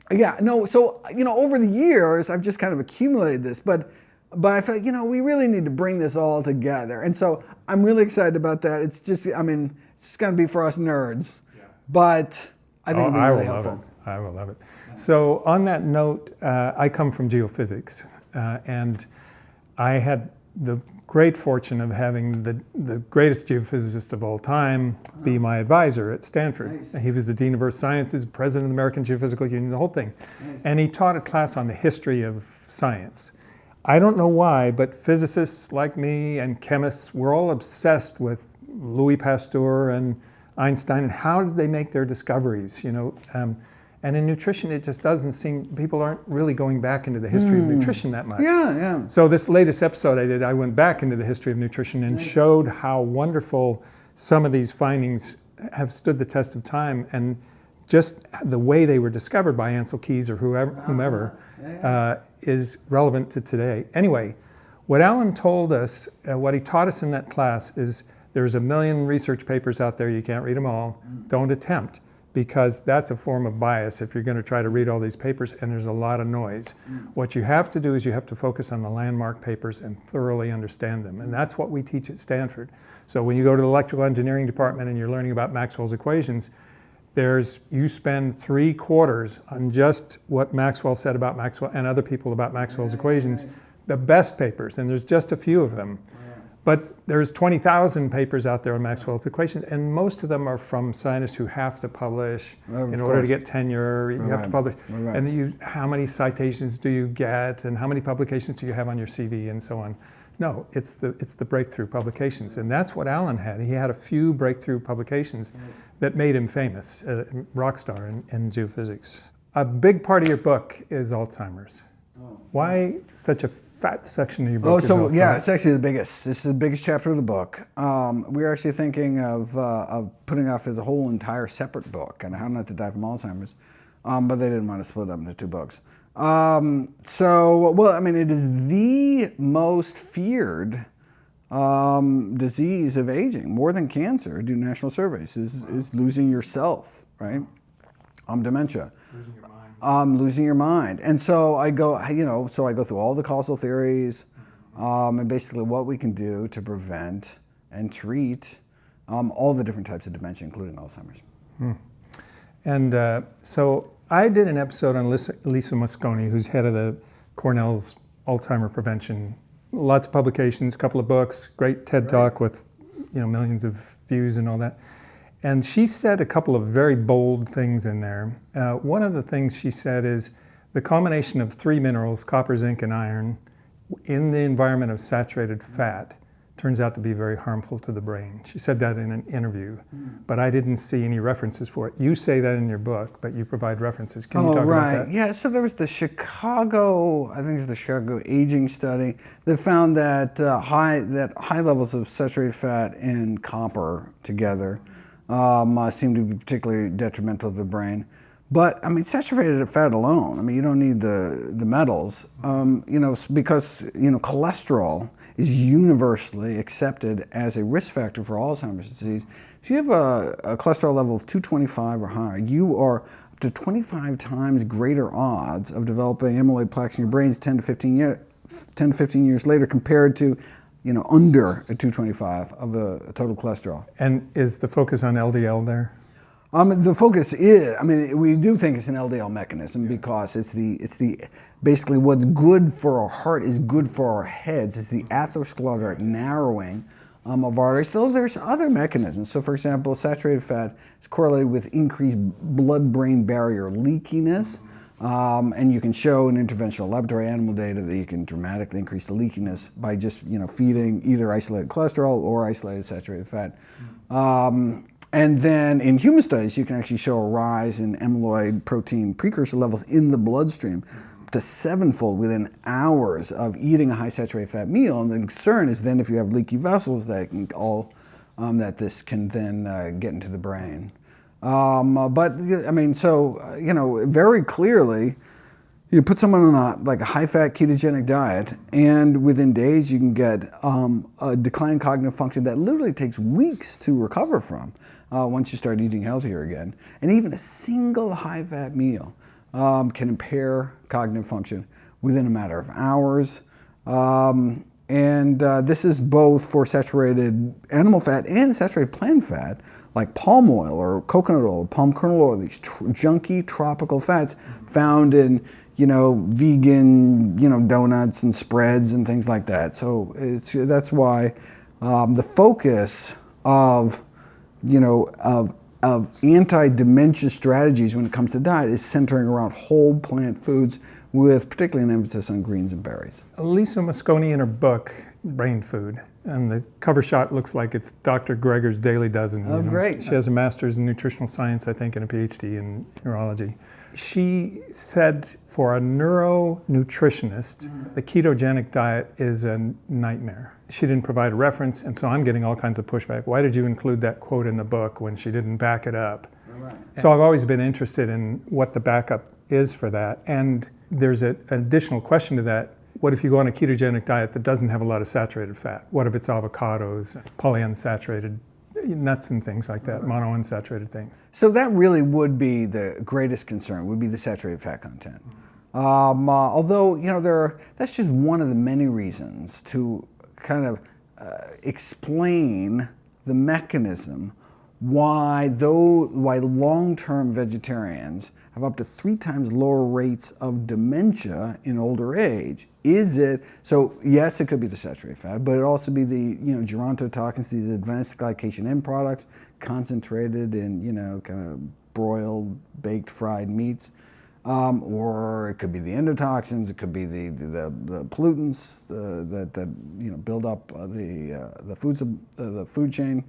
Yeah, no, so, over the years, I've just kind of accumulated this, but I feel like, we really need to bring this all together. And so I'm really excited about that. It's just, it's just going to be for us nerds, but I think it'll be really helpful. I will love it. So on that note, I come from geophysics, and I had the great fortune of having the greatest geophysicist of all time be my advisor at Stanford. Nice. He was the Dean of Earth Sciences, President of the American Geophysical Union, the whole thing. Nice. And he taught a class on the history of science. I don't know why, but physicists like me and chemists were all obsessed with Louis Pasteur and Einstein and how did they make their discoveries, And in nutrition, it just doesn't seem, people aren't really going back into the history of nutrition that much. Yeah. So this latest episode I did, I went back into the history of nutrition and showed how wonderful some of these findings have stood the test of time, and just the way they were discovered by Ansel Keys or whomever is relevant to today. Anyway, what Alan told us, what he taught us in that class is there's 1 million research papers out there, you can't read them all, don't attempt. Because that's a form of bias if you're going to try to read all these papers, and there's a lot of noise. What you have to do is you have to focus on the landmark papers and thoroughly understand them, and that's what we teach at Stanford. So when you go to the electrical engineering department and you're learning about Maxwell's equations, you spend 3/4 on just what Maxwell said about Maxwell and other people about Maxwell's equations, the best papers, and there's just a few of them. But there's 20,000 papers out there on Maxwell's equations, and most of them are from scientists who have to publish in order to get tenure. You have to publish. And how many citations do you get, and how many publications do you have on your CV, and so on. No, it's the breakthrough publications, and that's what Alan had. He had a few breakthrough publications that made him famous, rock star in geophysics. A big part of your book is Alzheimer's. Why such a fat section of your book? It's actually the biggest. It's the biggest chapter of the book. We're actually thinking of putting off as a whole entire separate book on how not to die from Alzheimer's, but they didn't want to split up into 2 books. It is the most feared disease of aging, more than cancer. Do national surveys is losing yourself, right? Dementia. Losing your mind. Losing your mind. And so I go through all the causal theories, and basically what we can do to prevent and treat all the different types of dementia, including Alzheimer's. And so I did an episode on Lisa Mosconi, who's head of the Cornell's Alzheimer prevention. Lots of publications, a couple of books, great TED Talk with millions of views and all that. And she said a couple of very bold things in there. One of the things she said is the combination of 3 minerals, copper, zinc, and iron, in the environment of saturated fat turns out to be very harmful to the brain. She said that in an interview, but I didn't see any references for it. You say that in your book, but you provide references. Can you talk about that? Yeah, so there was the Chicago aging study that found that high levels of saturated fat and copper together seem to be particularly detrimental to the brain. But saturated fat alone, you don't need the metals, because cholesterol is universally accepted as a risk factor for Alzheimer's disease. If you have a cholesterol level of 225 or higher, you are up to 25 times greater odds of developing amyloid plaques in your brains 10 to 15 years later compared to under a 225 of a total cholesterol. And is the focus on LDL there? The focus is, we do think it's an LDL mechanism because it's the basically what's good for our heart is good for our heads. It's the atherosclerotic narrowing of arteries. Though there's other mechanisms. So, for example, saturated fat is correlated with increased blood-brain barrier leakiness. And you can show in interventional laboratory animal data that you can dramatically increase the leakiness by just feeding either isolated cholesterol or isolated saturated fat. And then in human studies, you can actually show a rise in amyloid protein precursor levels in the bloodstream up to 7-fold within hours of eating a high saturated fat meal. And the concern is then if you have leaky vessels, that this can then get into the brain. Very clearly, you put someone on a high-fat ketogenic diet, and within days you can get a decline in cognitive function that literally takes weeks to recover from once you start eating healthier again. And even a single high-fat meal can impair cognitive function within a matter of hours. This is both for saturated animal fat and saturated plant fat, like palm oil or coconut oil, palm kernel oil, these junky tropical fats found in vegan, donuts and spreads and things like that. So that's why the focus of anti-dementia strategies when it comes to diet is centering around whole plant foods with particularly an emphasis on greens and berries. Lisa Mosconi in her book, Brain Food, and the cover shot looks like it's Dr. Greger's Daily Dozen. Oh, great. She has a master's in nutritional science, I think, and a PhD in neurology. She said for a neuronutritionist, the ketogenic diet is a nightmare. She didn't provide a reference, and so I'm getting all kinds of pushback. Why did you include that quote in the book when she didn't back it up? Right. So I've always been interested in what the backup is for that. And there's an additional question to that. What if you go on a ketogenic diet that doesn't have a lot of saturated fat? What if it's avocados, polyunsaturated nuts and things like that, monounsaturated things? So that really would be the greatest concern, would be the saturated fat content. Although, that's just one of the many reasons to kind of explain the mechanism why long-term vegetarians have up to 3 times lower rates of dementia in older age. So yes, it could be the saturated fat, but it also be the gerontotoxins, these advanced glycation end products concentrated in kind of broiled, baked, fried meats. or it could be the endotoxins, it could be the pollutants that build up the food chain.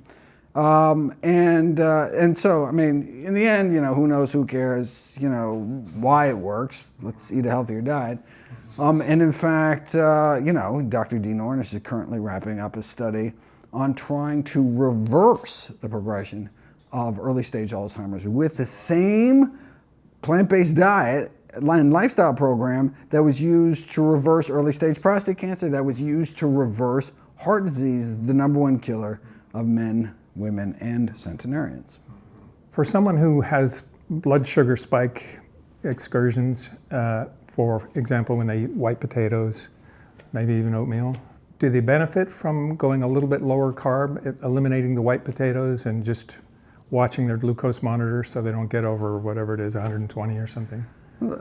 And so, I mean, in the end, who knows, who cares, why it works. Let's eat a healthier diet. And in fact, Dr. Dean Ornish is currently wrapping up a study on trying to reverse the progression of early stage Alzheimer's with the same plant-based diet and lifestyle program that was used to reverse early stage prostate cancer, that was used to reverse heart disease, the #1 killer of men, women, and centenarians. For someone who has blood sugar spike excursions, for example, when they eat white potatoes, maybe even oatmeal, do they benefit from going a little bit lower carb, eliminating the white potatoes and just watching their glucose monitor so they don't get over whatever it is, 120 or something?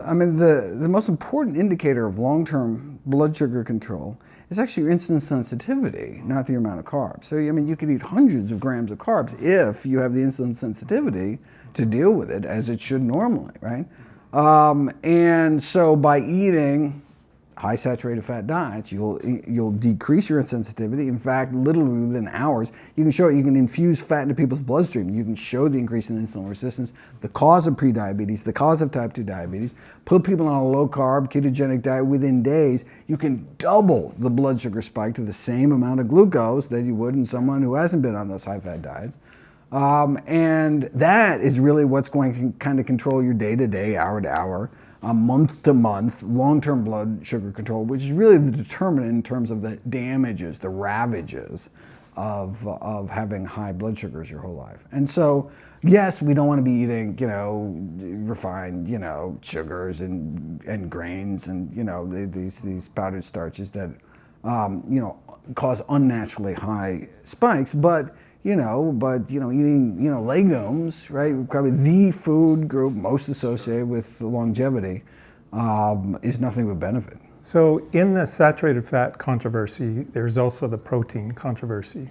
I mean, the most important indicator of long-term blood sugar control is actually your insulin sensitivity, not the amount of carbs. So, I mean, you could eat hundreds of grams of carbs if you have the insulin sensitivity to deal with it as it should normally, right? And so by eating high saturated fat diets, you'll decrease your sensitivity. In fact, literally within hours, you can infuse fat into people's bloodstream. You can show the increase in insulin resistance, the cause of prediabetes, the cause of type 2 diabetes. Put people on a low carb ketogenic diet within days, you can double the blood sugar spike to the same amount of glucose that you would in someone who hasn't been on those high fat diets. And that is really what's going to kind of control your day-to-day, hour-to-hour, month-to-month, long-term blood sugar control, which is really the determinant in terms of the damages, the ravages of having high blood sugars your whole life. And so, yes, we don't want to be eating, refined, sugars and grains and, these powdered starches that, cause unnaturally high spikes, but eating, legumes, right? Probably the food group most associated with longevity is nothing but benefit. So in the saturated fat controversy, there's also the protein controversy.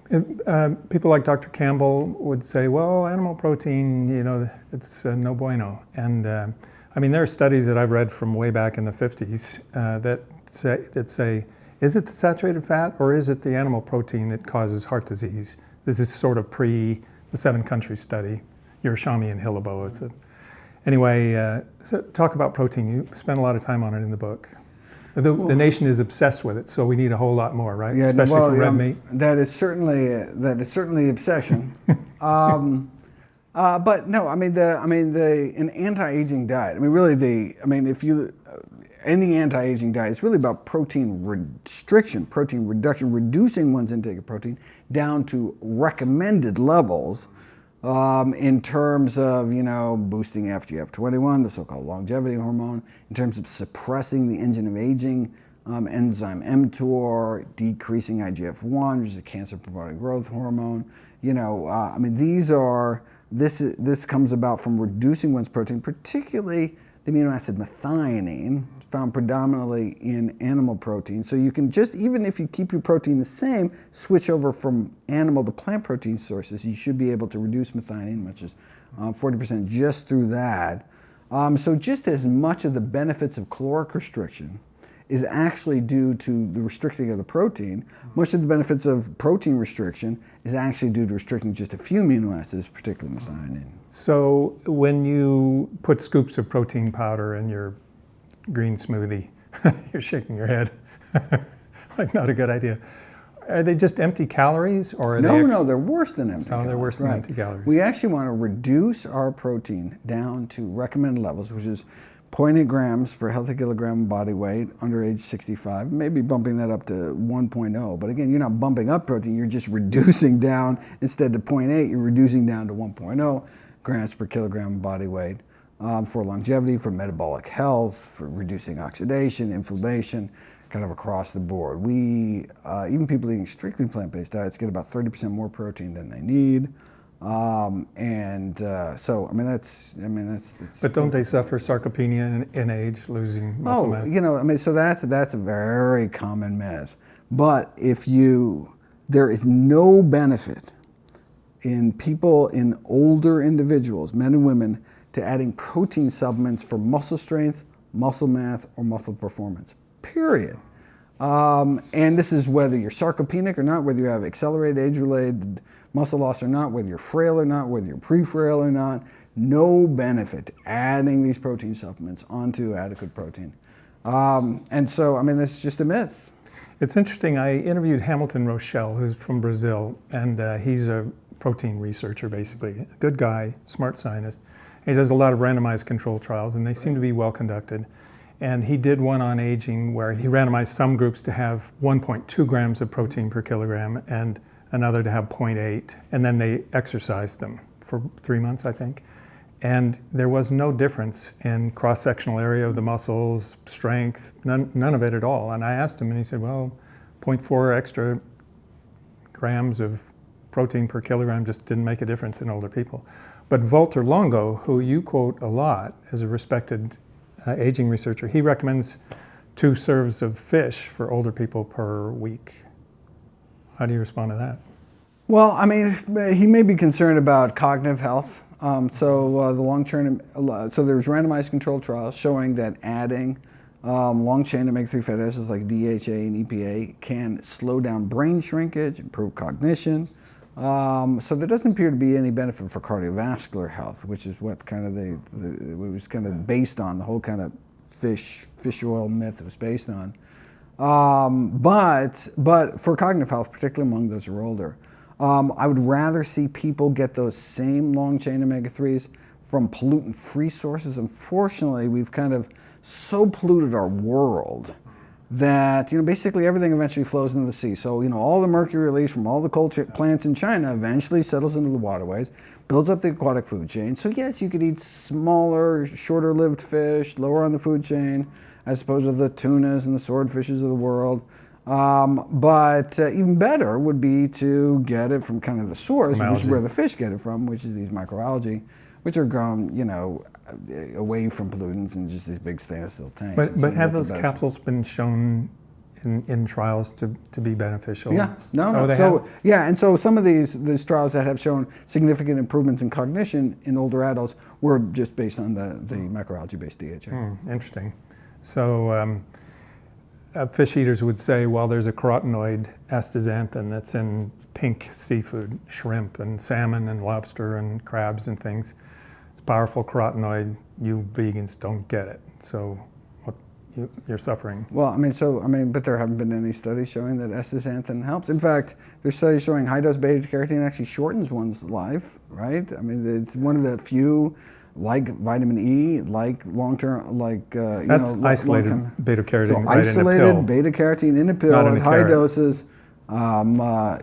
People like Dr. Campbell would say, well, animal protein, it's no bueno. And there are studies that I've read from way back in the 50s that say, is it the saturated fat or is it the animal protein that causes heart disease? This is sort of pre the 7-country study, Yerashami and Hillebo. So talk about protein. You spent a lot of time on it in the book. The nation is obsessed with it, so we need a whole lot more, right? Yeah, especially for red meat. That is certainly the obsession. But no, an anti-aging diet. Any anti-aging diet is really about protein restriction, protein reduction, reducing one's intake of protein down to recommended levels in terms of, boosting FGF21, the so-called longevity hormone, in terms of suppressing the engine of aging, enzyme mTOR, decreasing IGF-1, which is a cancer-promoting growth hormone. This comes about from reducing one's protein, particularly the amino acid methionine, found predominantly in animal protein. So you can just, even if you keep your protein the same, switch over from animal to plant protein sources, you should be able to reduce methionine, which is 40% just through that. So just as much of the benefits of caloric restriction is actually due to the restricting of the protein, much of the benefits of protein restriction is actually due to restricting just a few amino acids, particularly methionine. So when you put scoops of protein powder in your green smoothie, you're shaking your head, like not a good idea. Are they just empty calories, or are No, they're worse than empty calories. They're worse than empty calories. We actually want to reduce our protein down to recommended levels, which is 0.8 grams per healthy kilogram body weight under age 65, maybe bumping that up to 1.0. But again, you're not bumping up protein, you're just reducing down. Instead of 0.8, you're reducing down to 1.0 grams per kilogram body weight for longevity, for metabolic health, for reducing oxidation, inflammation, kind of across the board. Even people eating strictly plant-based diets get about 30% more protein than they need. But don't they suffer sarcopenia in age, losing muscle mass? So that's a very common myth. But there is no benefit in people, in older individuals, men and women, to adding protein supplements for muscle strength, muscle mass, or muscle performance, period. And this is whether you're sarcopenic or not, whether you have accelerated age-related muscle loss or not, whether you're frail or not, whether you're pre-frail or not, no benefit to adding these protein supplements onto adequate protein. And so, I mean, this is just a myth. It's interesting. I interviewed Hamilton Rochelle, who's from Brazil, and he's a protein researcher, basically. A good guy, smart scientist. He does a lot of randomized controlled trials, and they seem to be well conducted. And he did one on aging where he randomized some groups to have 1.2 grams of protein per kilogram and another to have 0.8, and then they exercised them for 3 months, I think. And there was no difference in cross-sectional area of the muscles, strength, none of it at all. And I asked him, and he said, well, 0.4 extra grams of protein per kilogram just didn't make a difference in older people. But Valter Longo, who you quote a lot as a respected aging researcher, he recommends 2 serves of fish for older people per week. How do you respond to that? Well, I mean, he may be concerned about cognitive health. So the long-term, so there's randomized controlled trials showing that adding long-chain omega-3 fatty acids like DHA and EPA can slow down brain shrinkage, improve cognition. So there doesn't appear to be any benefit for cardiovascular health, which is what kind of it was kind of based on, the whole kind of fish oil myth it was based on. But for cognitive health, particularly among those who are older, I would rather see people get those same long-chain omega-3s from pollutant-free sources. Unfortunately, we've kind of so polluted our world that, basically everything eventually flows into the sea. So, all the mercury released from all the coal plants in China eventually settles into the waterways, builds up the aquatic food chain. So yes, you could eat smaller, shorter-lived fish, lower on the food chain, as opposed to the tunas and the swordfishes of the world. But even better would be to get it from kind of the source, which is where the fish get it from, which is these microalgae, which are grown, away from pollutants and just these big stainless steel tanks. But have those capsules been shown in trials to be beneficial? Yeah, no. So yeah, and so some of these trials that have shown significant improvements in cognition in older adults were just based on the microalgae-based DHA. Interesting. So fish eaters would say, well, there's a carotenoid astaxanthin that's in pink seafood, shrimp and salmon and lobster and crabs and things. It's a powerful carotenoid. You vegans don't get it. So you're suffering. Well, but there haven't been any studies showing that astaxanthin helps. In fact, there's studies showing high-dose beta-carotene actually shortens one's life, right? I mean, it's one of the few, like vitamin E, like long-term, that's isolated beta-carotene so right isolated in a pill. Beta-carotene in a pill at high doses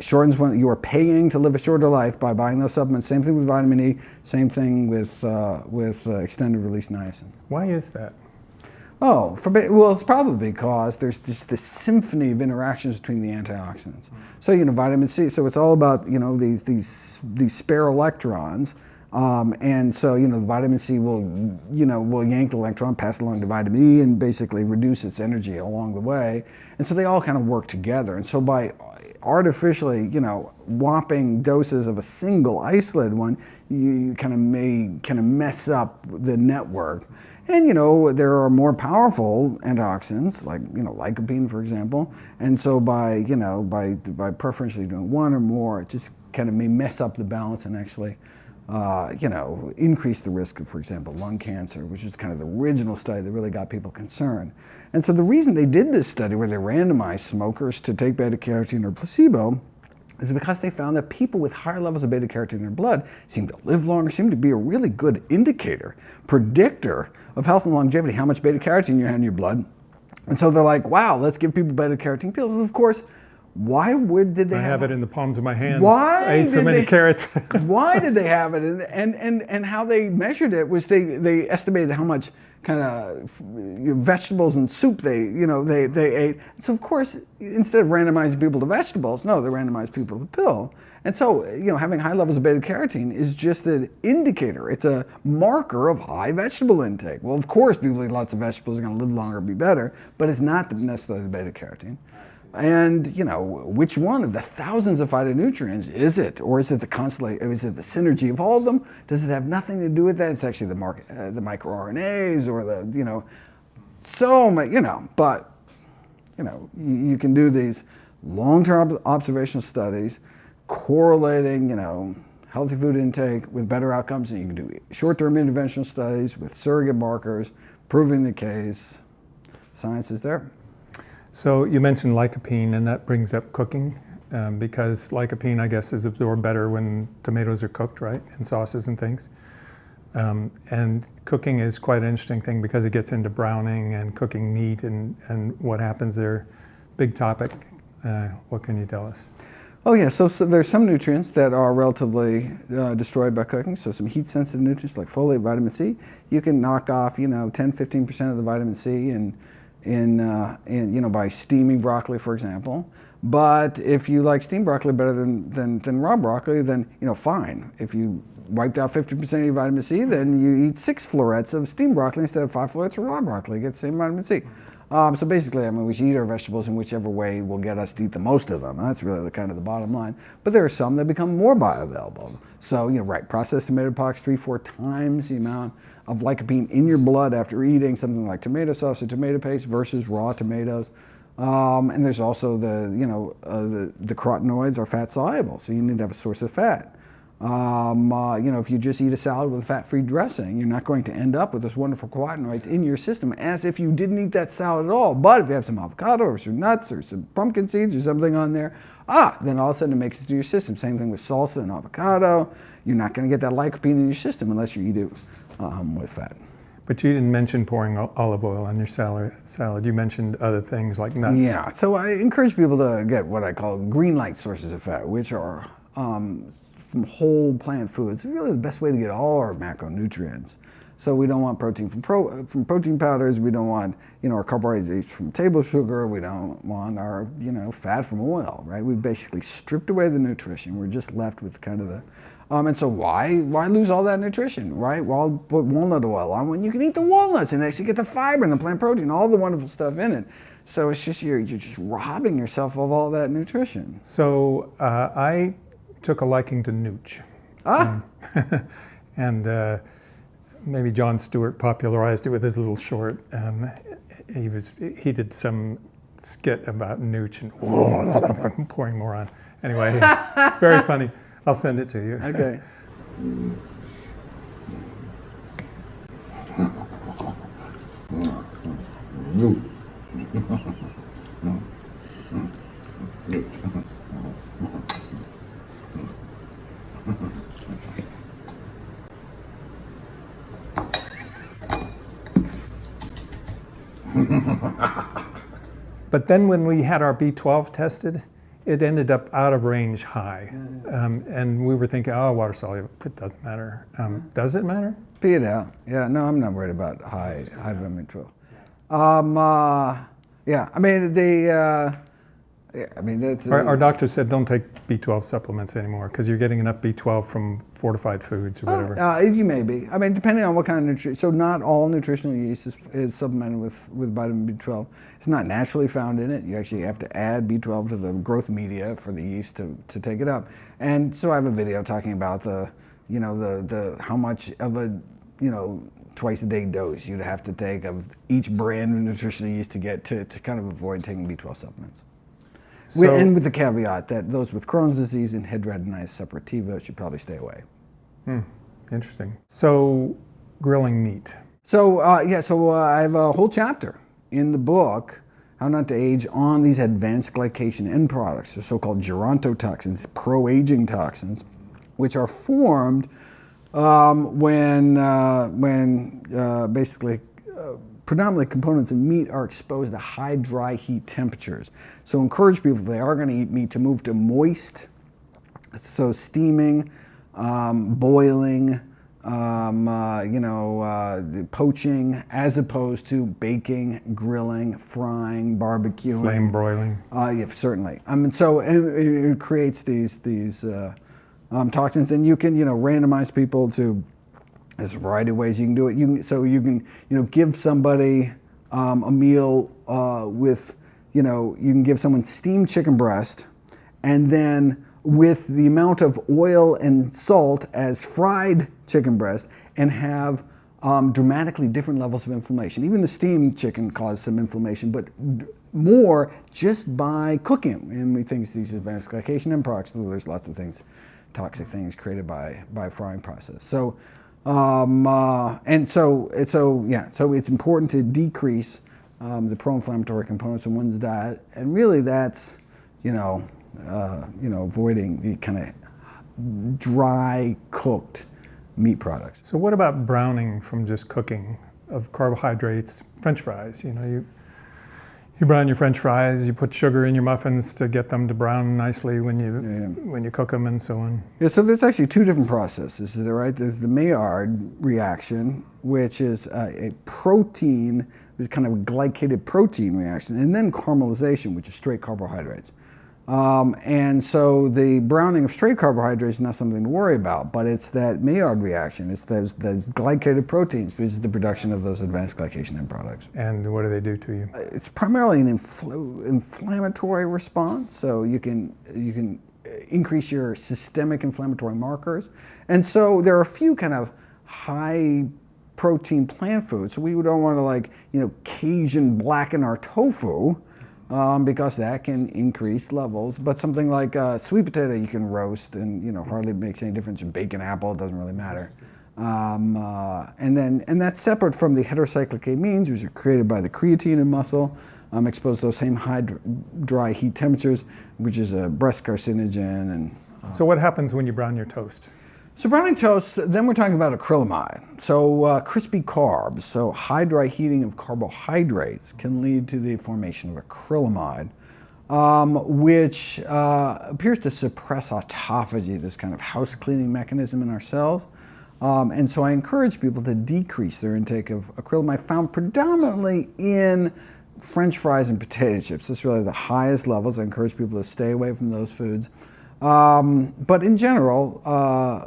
shortens one. You are paying to live a shorter life by buying those supplements. Same thing with vitamin E. Same thing with extended release niacin. Why is that? Oh, well, it's probably because there's just this symphony of interactions between the antioxidants. So, vitamin C, so it's all about, these spare electrons. And so, the vitamin C will yank the electron, pass it along to vitamin E, and basically reduce its energy along the way. And so they all kind of work together. And so by artificially, whopping doses of a single isolated one, you kind of mess up the network. And there are more powerful antioxidants like lycopene, for example. And so by preferentially doing one or more, it just kind of may mess up the balance and actually increase the risk of, for example, lung cancer, which is kind of the original study that really got people concerned. And so the reason they did this study where they randomized smokers to take beta-carotene or placebo is because they found that people with higher levels of beta-carotene in their blood seem to live longer, seem to be a really good indicator, predictor of health and longevity, how much beta-carotene you have in your blood. And so they're like, wow, let's give people beta-carotene pills. And of course, did they have it in the palms of my hands? Why I ate so many carrots. Why did they have it? And how they measured it was they estimated how much kind of vegetables and soup they ate. So of course, instead of randomizing people to vegetables, no, they randomized people to the pill. And so, having high levels of beta-carotene is just an indicator. It's a marker of high vegetable intake. Well, of course, people who eat lots of vegetables are going to live longer and be better, but it's not necessarily the beta-carotene. And which one of the thousands of phytonutrients is it, or is it the synergy of all of them? Does it have nothing to do with that? It's actually the microRNAs or the so much But you can do these long-term observational studies correlating healthy food intake with better outcomes, and you can do short-term interventional studies with surrogate markers proving the case. Science is there. So you mentioned lycopene, and that brings up cooking, because lycopene, I guess, is absorbed better when tomatoes are cooked, right, in sauces and things. And cooking is quite an interesting thing because it gets into browning and cooking meat and what happens there. Big topic. What can you tell us? Oh yeah, so there's some nutrients that are relatively destroyed by cooking. So some heat-sensitive nutrients like folate, vitamin C, you can knock off 10-15% of the vitamin C in by steaming broccoli, for example. But if you like steamed broccoli better than raw broccoli, then fine. If you wiped out 50% of your vitamin C, then you eat 6 florets of steamed broccoli instead of 5 florets of raw broccoli. You get the same vitamin C. So basically, we should eat our vegetables in whichever way will get us to eat the most of them. That's really the bottom line. But there are some that become more bioavailable. So, processed tomato pulps 3-4 times the amount of lycopene in your blood after eating something like tomato sauce or tomato paste versus raw tomatoes. And there's also the carotenoids are fat soluble, so you need to have a source of fat. If you just eat a salad with fat-free dressing, you're not going to end up with those wonderful carotenoids in your system as if you didn't eat that salad at all. But if you have some avocado or some nuts or some pumpkin seeds or something on there, then all of a sudden it makes it to your system. Same thing with salsa and avocado. You're not going to get that lycopene in your system unless you eat it with fat. But you didn't mention pouring olive oil on your salad. You mentioned other things like nuts. Yeah, so I encourage people to get what I call green light sources of fat, which are from whole plant foods. It's really the best way to get all our macronutrients. So we don't want protein from protein powders. We don't want our carbohydrates from table sugar. We don't want our fat from oil. Right? We've basically stripped away the nutrition. We're just left with kind of the and so why lose all that nutrition, right? Well, put walnut oil on when you can eat the walnuts and actually get the fiber and the plant protein, all the wonderful stuff in it. So it's just you're just robbing yourself of all that nutrition. So I took a liking to nooch. And maybe Jon Stewart popularized it with his little short. He did some skit about nooch and pouring more on. Anyway, it's very funny. I'll send it to you. Okay. But then when we had our B12 tested, it ended up out of range high. And we were thinking, water soluble, it doesn't matter. Does it matter? Pee it out. Yeah, no, I'm not worried about high vitamin B12. Our doctor said don't take B12 supplements anymore because you're getting enough B12 from fortified foods or whatever. You may be. Depending on what kind of nutrition. So not all nutritional yeast is supplemented with vitamin B12. It's not naturally found in it. You actually have to add B12 to the growth media for the yeast to take it up. And so I have a video talking about the how much of a twice a day dose you'd have to take of each brand of nutritional yeast to get to kind of avoid taking B12 supplements. And with the caveat that those with Crohn's disease and hidradenitis suppurativa should probably stay away. Interesting. So, grilling meat. So I have a whole chapter in the book, How Not to Age, on these advanced glycation end products, the so-called gerontotoxins, pro-aging toxins, which are formed when basically predominantly components of meat are exposed to high dry heat temperatures. So encourage people, if they are going to eat meat, to move to moist, so steaming, boiling, poaching, as opposed to baking, grilling, frying, barbecuing. Flame broiling. Yeah, certainly. So it creates these toxins, and you can randomize people to. There's a variety of ways you can do it. You can give somebody a meal with you know, you can give someone steamed chicken breast, and then with the amount of oil and salt as fried chicken breast, and have dramatically different levels of inflammation. Even the steamed chicken causes some inflammation, but more just by cooking. And we think these advanced glycation end products, well, there's lots of things, toxic things created by frying process. So, so it's important to decrease the pro-inflammatory components in one's diet, and really that's, avoiding the kind of dry cooked meat products. So what about browning from just cooking of carbohydrates, French fries? You brown your French fries, you put sugar in your muffins to get them to brown nicely when you cook them and so on. Yeah, so there's actually two different processes, right? There's the Maillard reaction, which is a protein, which is kind of a glycated protein reaction, and then caramelization, which is straight carbohydrates. And so the browning of straight carbohydrates is not something to worry about, but it's that Maillard reaction. It's those glycated proteins, which is the production of those advanced glycation end products. And what do they do to you? It's primarily an inflammatory response, so you can increase your systemic inflammatory markers. And so there are a few kind of high protein plant foods. So we don't want to Cajun blacken our tofu, because that can increase levels. But something like sweet potato you can roast, and hardly makes any difference. Bacon, apple, it doesn't really matter. And that's separate from the heterocyclic amines, which are created by the creatine in muscle, exposed to those same high dry heat temperatures, which is a breast carcinogen. And so what happens when you brown your toast? So browning toast, then we're talking about acrylamide. So crispy carbs, so high dry heating of carbohydrates can lead to the formation of acrylamide, which appears to suppress autophagy, this kind of house cleaning mechanism in our cells. And so I encourage people to decrease their intake of acrylamide, found predominantly in French fries and potato chips. That's really the highest levels. I encourage people to stay away from those foods. But in general,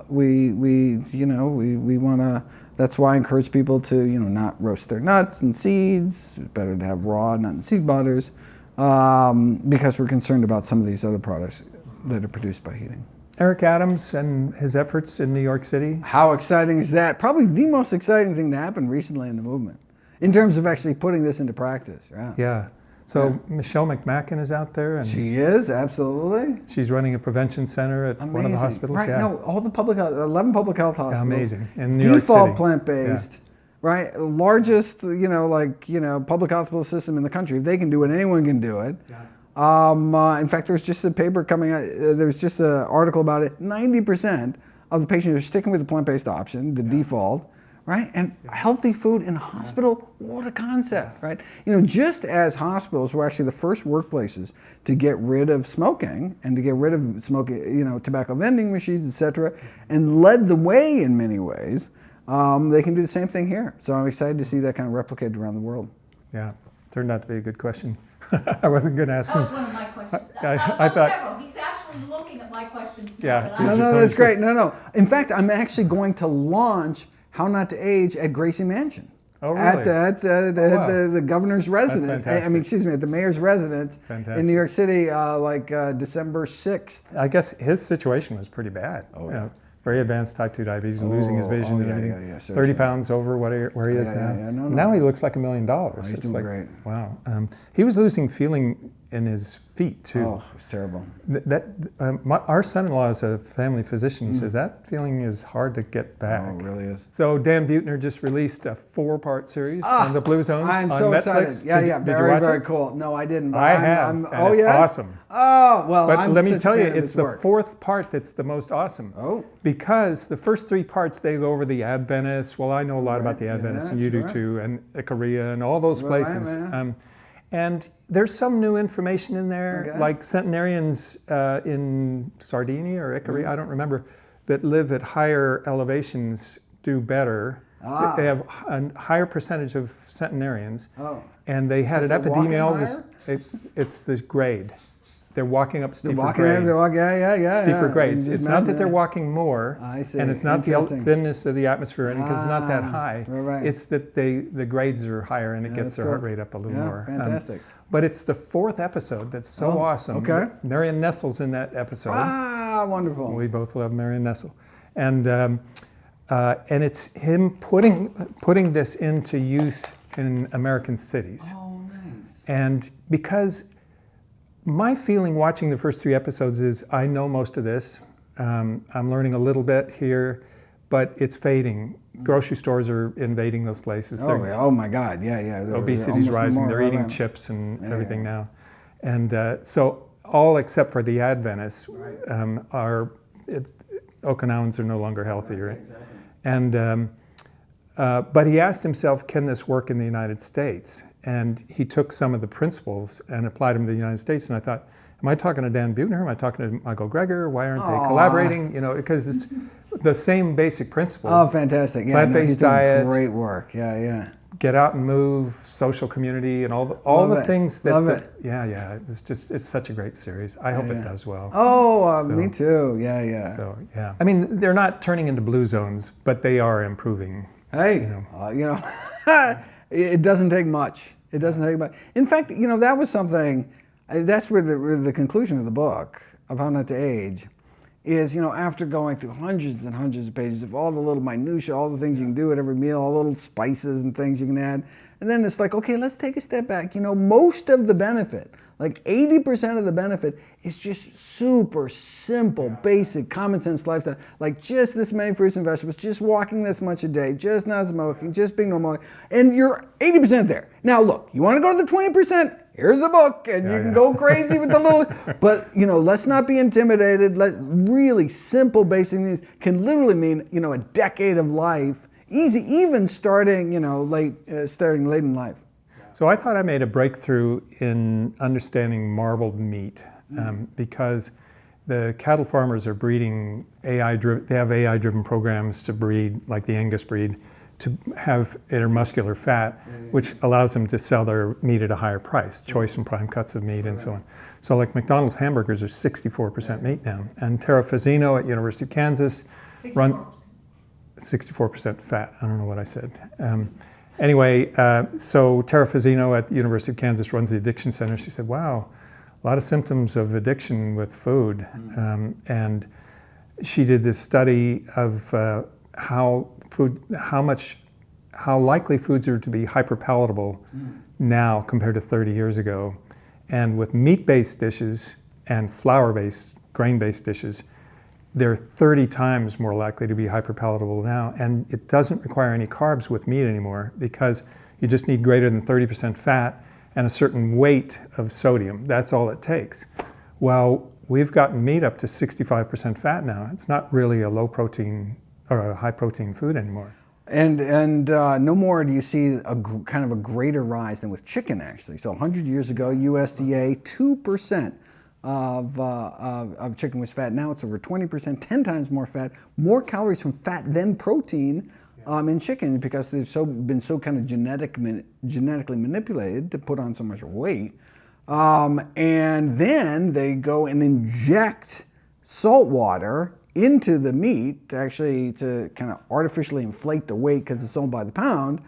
we want to. That's why I encourage people to not roast their nuts and seeds. It's better to have raw nut and seed butters, because we're concerned about some of these other products that are produced by heating. Eric Adams and his efforts in New York City. How exciting is that? Probably the most exciting thing to happen recently in the movement, in terms of actually putting this into practice. Yeah. So Michelle McMacken is out there, and she is, absolutely. She's running a prevention center at one of the hospitals. Right? Yeah. No, all the 11 public health hospitals. Amazing. In New York City. Default plant-based. Yeah. Right, largest public hospital system in the country. If they can do it, anyone can do it. Yeah. In fact, there's just a paper coming out. There's just an article about it. 90% of the patients are sticking with the plant-based option, the default. Right, and healthy food in a hospital, what a concept, right? Just as hospitals were actually the first workplaces to get rid of smoking and to get rid of smoking, tobacco vending machines, etc., and led the way in many ways, they can do the same thing here. So I'm excited to see that kind of replicated around the world. Yeah, turned out to be a good question. I wasn't going to ask him. That was one of my questions. I thought several. He's actually looking at my questions now. Yeah. No, that's great. No. In fact, I'm actually going to launch How Not to Age at Gracie Mansion. Oh, really? At the governor's residence. At the mayor's residence in New York City, December 6th. I guess his situation was pretty bad. Oh, yeah. Very advanced type 2 diabetes and losing his vision and everything. Yeah. 30 pounds over where he is now. Yeah. No. Now he looks like $1 million. He's doing great. Wow. He was losing feeling in his feet too. Oh, it's terrible. Our son-in-law is a family physician. He says that feeling is hard to get back. Oh, it really is. So Dan Buettner just released a 4-part series on the Blue Zones I'm on so Netflix. excited. Yeah. Did you watch very it? cool. No, I didn't. But I have. and it's awesome. Oh, well, But I'm let me such tell a you, fan of it's his the work. 4th part that's the most awesome. Oh. Because the first 3 parts, they go over the Adventists. Well, I know a lot about the Adventists, and you do sure. too, and Ikaria and all those places. And there's some new information in there, like centenarians in Sardinia or Ikaria, I don't remember, that live at higher elevations do better. They have a higher percentage of centenarians. And they had an epidemiologist. It's the grade. they're walking up steeper walking grades. yeah. Steeper grades. You just It's not that imagine they're walking more, I see. and it's not the Interesting. thinness of the atmosphere, because it's not that high. right. It's that the grades are higher, and it gets that's their cool. heart rate up a little Yeah, more. fantastic. But it's the 4th episode that's so awesome. okay. Marion Nestle's in that episode. Wonderful. We both love Marion Nestle, and it's him putting this into use in American cities. Oh, nice. And because my feeling watching the first 3 episodes is I know most of this. I'm learning a little bit here, but it's fading. Grocery stores are invading those places. Oh my God, yeah. Obesity's rising. They're eating chips and everything now. And so all except for the Adventists Okinawans are no longer healthy, right? Exactly. And but he asked himself, can this work in the United States? And he took some of the principles and applied them to the United States. And I thought, am I talking to Dan Buettner? Am I talking to Michael Greger? Why aren't they collaborating? You know, because it's the same basic principles. Oh, fantastic! Yeah, plant-based diet, great work. Yeah. Get out and move, social community, and all the things that. Love it. Yeah. It's such a great series. I hope it does well. Oh, me too. Yeah. So yeah, I mean, they're not turning into blue zones, but they are improving. Hey, it doesn't take much. It doesn't take much. In fact, that was something. That's where the conclusion of the book of How Not to Age is. After going through hundreds and hundreds of pages of all the little minutia, all the things you can do at every meal, all the little spices and things you can add, and then it's like, okay, let's take a step back. Most of the benefit, like 80% of the benefit, is just super simple, basic, common sense lifestyle. Like just this many fruits and vegetables, just walking this much a day, just not smoking, just being normal. And you're 80% there. Now look, you want to go to the 20%? Here's the book, and you can go crazy with the little, but let's not be intimidated. Really simple basic needs can literally mean, a decade of life, easy, even starting late in life. So I thought I made a breakthrough in understanding marbled meat because the cattle farmers are breeding they have AI-driven programs to breed, like the Angus breed, to have intermuscular fat, which allows them to sell their meat at a higher price, choice and prime cuts of meat and so on. So like McDonald's hamburgers are 64% meat now. And Tara Fazzino at University of Kansas run 64% fat. I don't know what I said. Anyway, so Tara Fazzino at the University of Kansas runs the addiction center. She said, wow, a lot of symptoms of addiction with food. And she did this study of how likely foods are to be hyperpalatable now compared to 30 years ago. And with meat-based dishes and flour-based, grain-based dishes, they're 30 times more likely to be hyperpalatable now. And it doesn't require any carbs with meat anymore because you just need greater than 30% fat and a certain weight of sodium. That's all it takes. Well, we've gotten meat up to 65% fat now. It's not really a low protein or a high protein food anymore. And no more do you see kind of a greater rise than with chicken, actually. So 100 years ago, USDA, 2% of chicken was fat. Now it's over 20%, 10 times more fat, more calories from fat than protein in chicken because they've been so kind of genetically manipulated to put on so much weight. And then they go and inject salt water into the meat to kind of artificially inflate the weight because it's sold by the pound,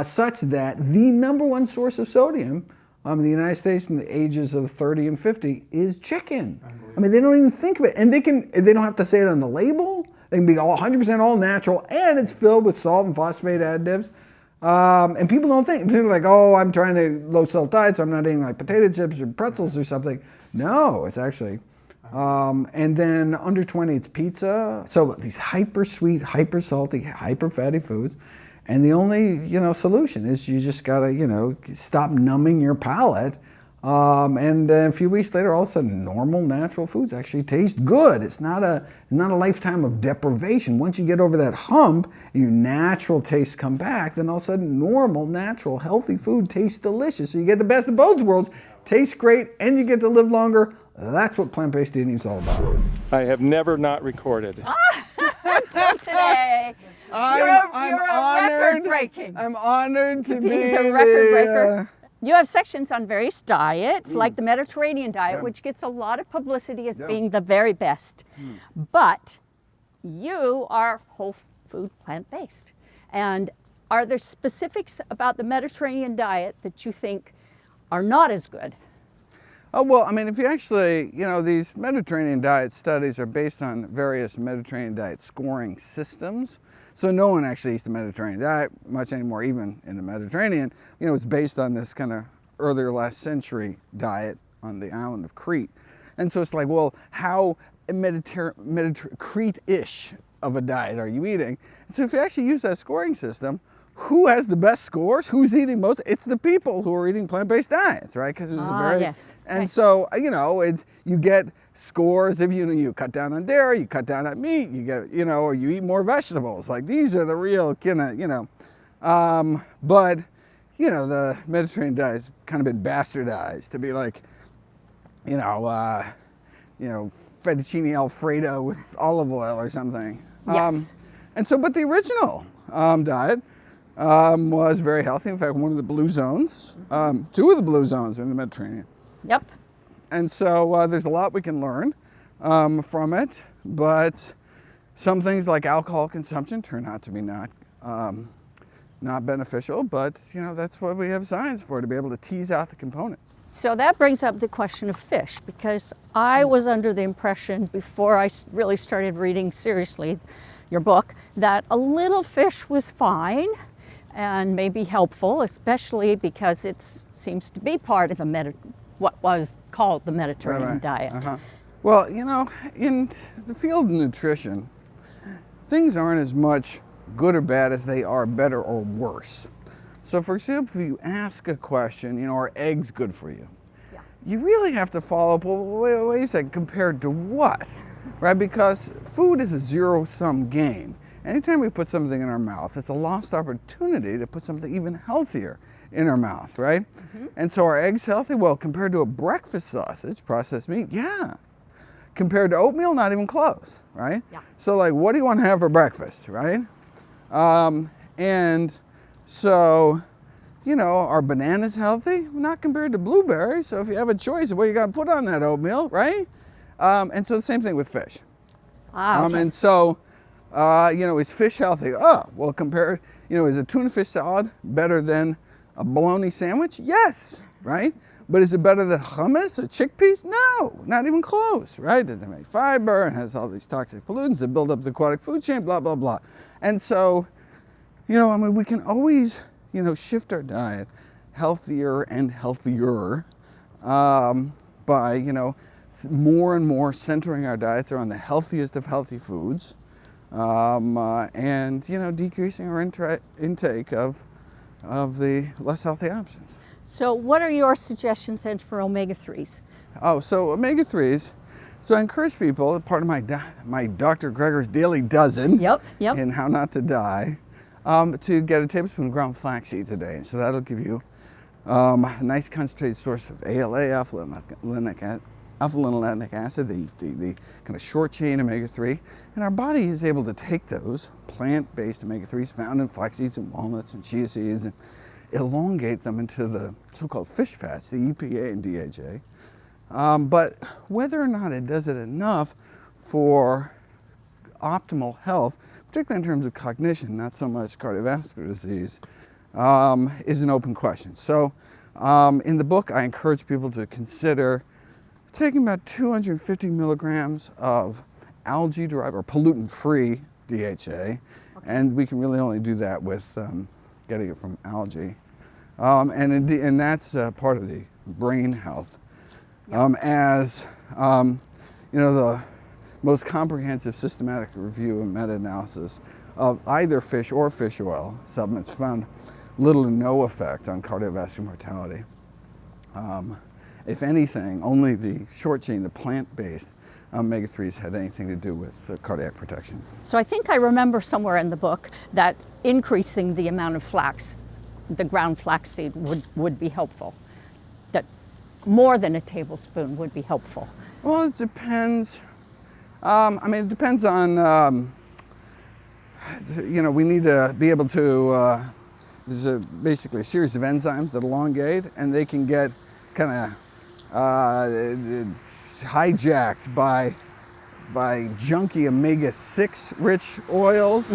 such that the number one source of sodium in the United States from the ages of 30 and 50 is chicken. I mean, they don't even think of it. And they don't have to say it on the label. They can be 100% all natural, and it's filled with salt and phosphate additives. And people don't think. They're like, oh, I'm trying to low salt diet, so I'm not eating like potato chips or pretzels or something. No, it's actually... and then under 20, it's pizza. So these hyper sweet, hyper salty, hyper fatty foods. And the only, solution is you just gotta, stop numbing your palate. And a few weeks later, all of a sudden, normal, natural foods actually taste good. It's not a lifetime of deprivation. Once you get over that hump and your natural tastes come back, then all of a sudden, normal, natural, healthy food tastes delicious. So you get the best of both worlds. Tastes great, and you get to live longer. That's what plant-based eating is all about. I have never not recorded. Today, you're honored. record-breaking. I'm honored to be the record breaker. You have sections on various diets, like the Mediterranean diet, which gets a lot of publicity as being the very best. But you are whole food, plant-based. And are there specifics about the Mediterranean diet that you think are not as good? Oh, well, I mean, if you actually, these Mediterranean diet studies are based on various Mediterranean diet scoring systems. So no one actually eats the Mediterranean diet much anymore, even in the Mediterranean. It's based on this kind of earlier last century diet on the island of Crete. And so it's like, well, how Crete-ish of a diet are you eating? And so if you actually use that scoring system, who has the best scores? Who's eating most? It's the people who are eating plant-based diets, right? Because it was a very, yes. and so you get scores if you cut down on dairy, you cut down on meat, you get or you eat more vegetables. Like these are the real but the Mediterranean diet has kind of been bastardized to be like fettuccine Alfredo with olive oil or something. Yes. And so, but the original diet was very healthy. In fact, one of the blue zones, two of the blue zones are in the Mediterranean. Yep. And so there's a lot we can learn from it, but some things like alcohol consumption turn out to be not beneficial, but that's what we have science for, to be able to tease out the components. So that brings up the question of fish, because I was under the impression before I really started reading seriously your book that a little fish was fine and maybe helpful, especially because it seems to be part of what was called the Mediterranean diet. Uh-huh. Well, in the field of nutrition, things aren't as much good or bad as they are better or worse. So for example, if you ask a question, are eggs good for you? Yeah. You really have to follow up, well, wait a second, compared to what? Right? Because food is a zero-sum game. Anytime we put something in our mouth, it's a lost opportunity to put something even healthier in our mouth, right? Mm-hmm. And so are eggs healthy? Well, compared to a breakfast sausage, processed meat, yeah. Compared to oatmeal, not even close, right? Yeah. So like, what do you want to have for breakfast, right? And so, are bananas healthy? Not compared to blueberries. So if you have a choice of what you're going to put on that oatmeal, right? And so the same thing with fish. Okay. And so, is fish healthy? Oh, well, compared, is a tuna fish salad better than a bologna sandwich? Yes, right? But is it better than hummus or chickpeas? No, not even close, right? Doesn't have any fiber and has all these toxic pollutants that build up the aquatic food chain, blah, blah, blah. And so, we can always, shift our diet healthier and healthier by, more and more centering our diets around the healthiest of healthy foods and, decreasing our intake of the less healthy options. So what are your suggestions then for omega-3s? Oh, so omega-3s. So I encourage people, part of my Dr. Greger's Daily Dozen in How Not to Die, to get a tablespoon of ground flax seeds a day. So that'll give you a nice concentrated source of ALA, alpha-linolenic acid, the kind of short chain omega-3. And our body is able to take those plant-based omega-3s found in flax seeds and walnuts and chia seeds and elongate them into the so-called fish fats, the EPA and DHA. But whether or not it does it enough for optimal health, particularly in terms of cognition, not so much cardiovascular disease, is an open question. So in the book, I encourage people to consider taking about 250 milligrams of algae-derived or pollutant-free DHA, and we can really only do that with getting it from algae. And that's part of the brain health. The most comprehensive systematic review and meta-analysis of either fish or fish oil supplements found little to no effect on cardiovascular mortality. If anything, only the short chain, the plant-based omega-3s had anything to do with cardiac protection. So I think I remember somewhere in the book that increasing the amount of flax, the ground flaxseed, would be helpful. That more than a tablespoon would be helpful. Well, it depends. It depends on, we need to be able to basically a series of enzymes that elongate, and they can get kind of hijacked by junky omega-6 rich oils,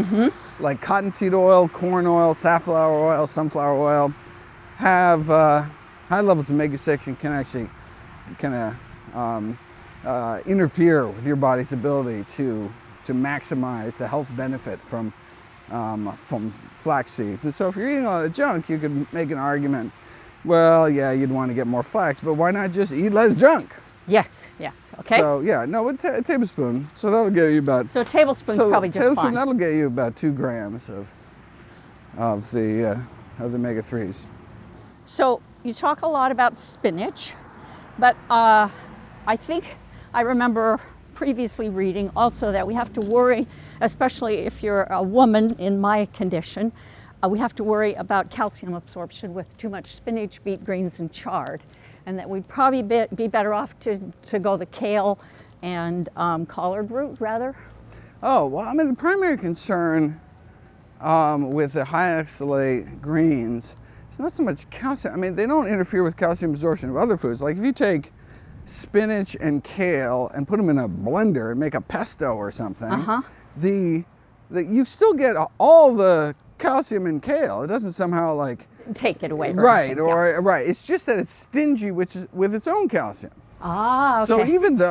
like cottonseed oil, corn oil, safflower oil, sunflower oil, have high levels of omega-6 and can actually kind of interfere with your body's ability to maximize the health benefit from flax seeds. And so if you're eating a lot of junk, you could make an argument, well, yeah, you'd want to get more flax, but why not just eat less junk? Yes, yes, okay. So yeah, no, a tablespoon. So that'll get you about. So a tablespoon's probably just fine. That'll get you about 2 grams of the omega-3s. So you talk a lot about spinach, but I think I remember previously reading also that we have to worry, especially if you're a woman in my condition, we have to worry about calcium absorption with too much spinach, beet greens, and chard, and that we'd probably be better off to go the kale and collard root rather. Oh, well, I mean, the primary concern with the high oxalate greens, it's not so much calcium. I mean, they don't interfere with calcium absorption of other foods. Like if you take spinach and kale and put them in a blender and make a pesto or something, you still get all the calcium in kale. It doesn't somehow like take it away. Right, right. It's just that it's stingy with its own calcium. Ah, okay.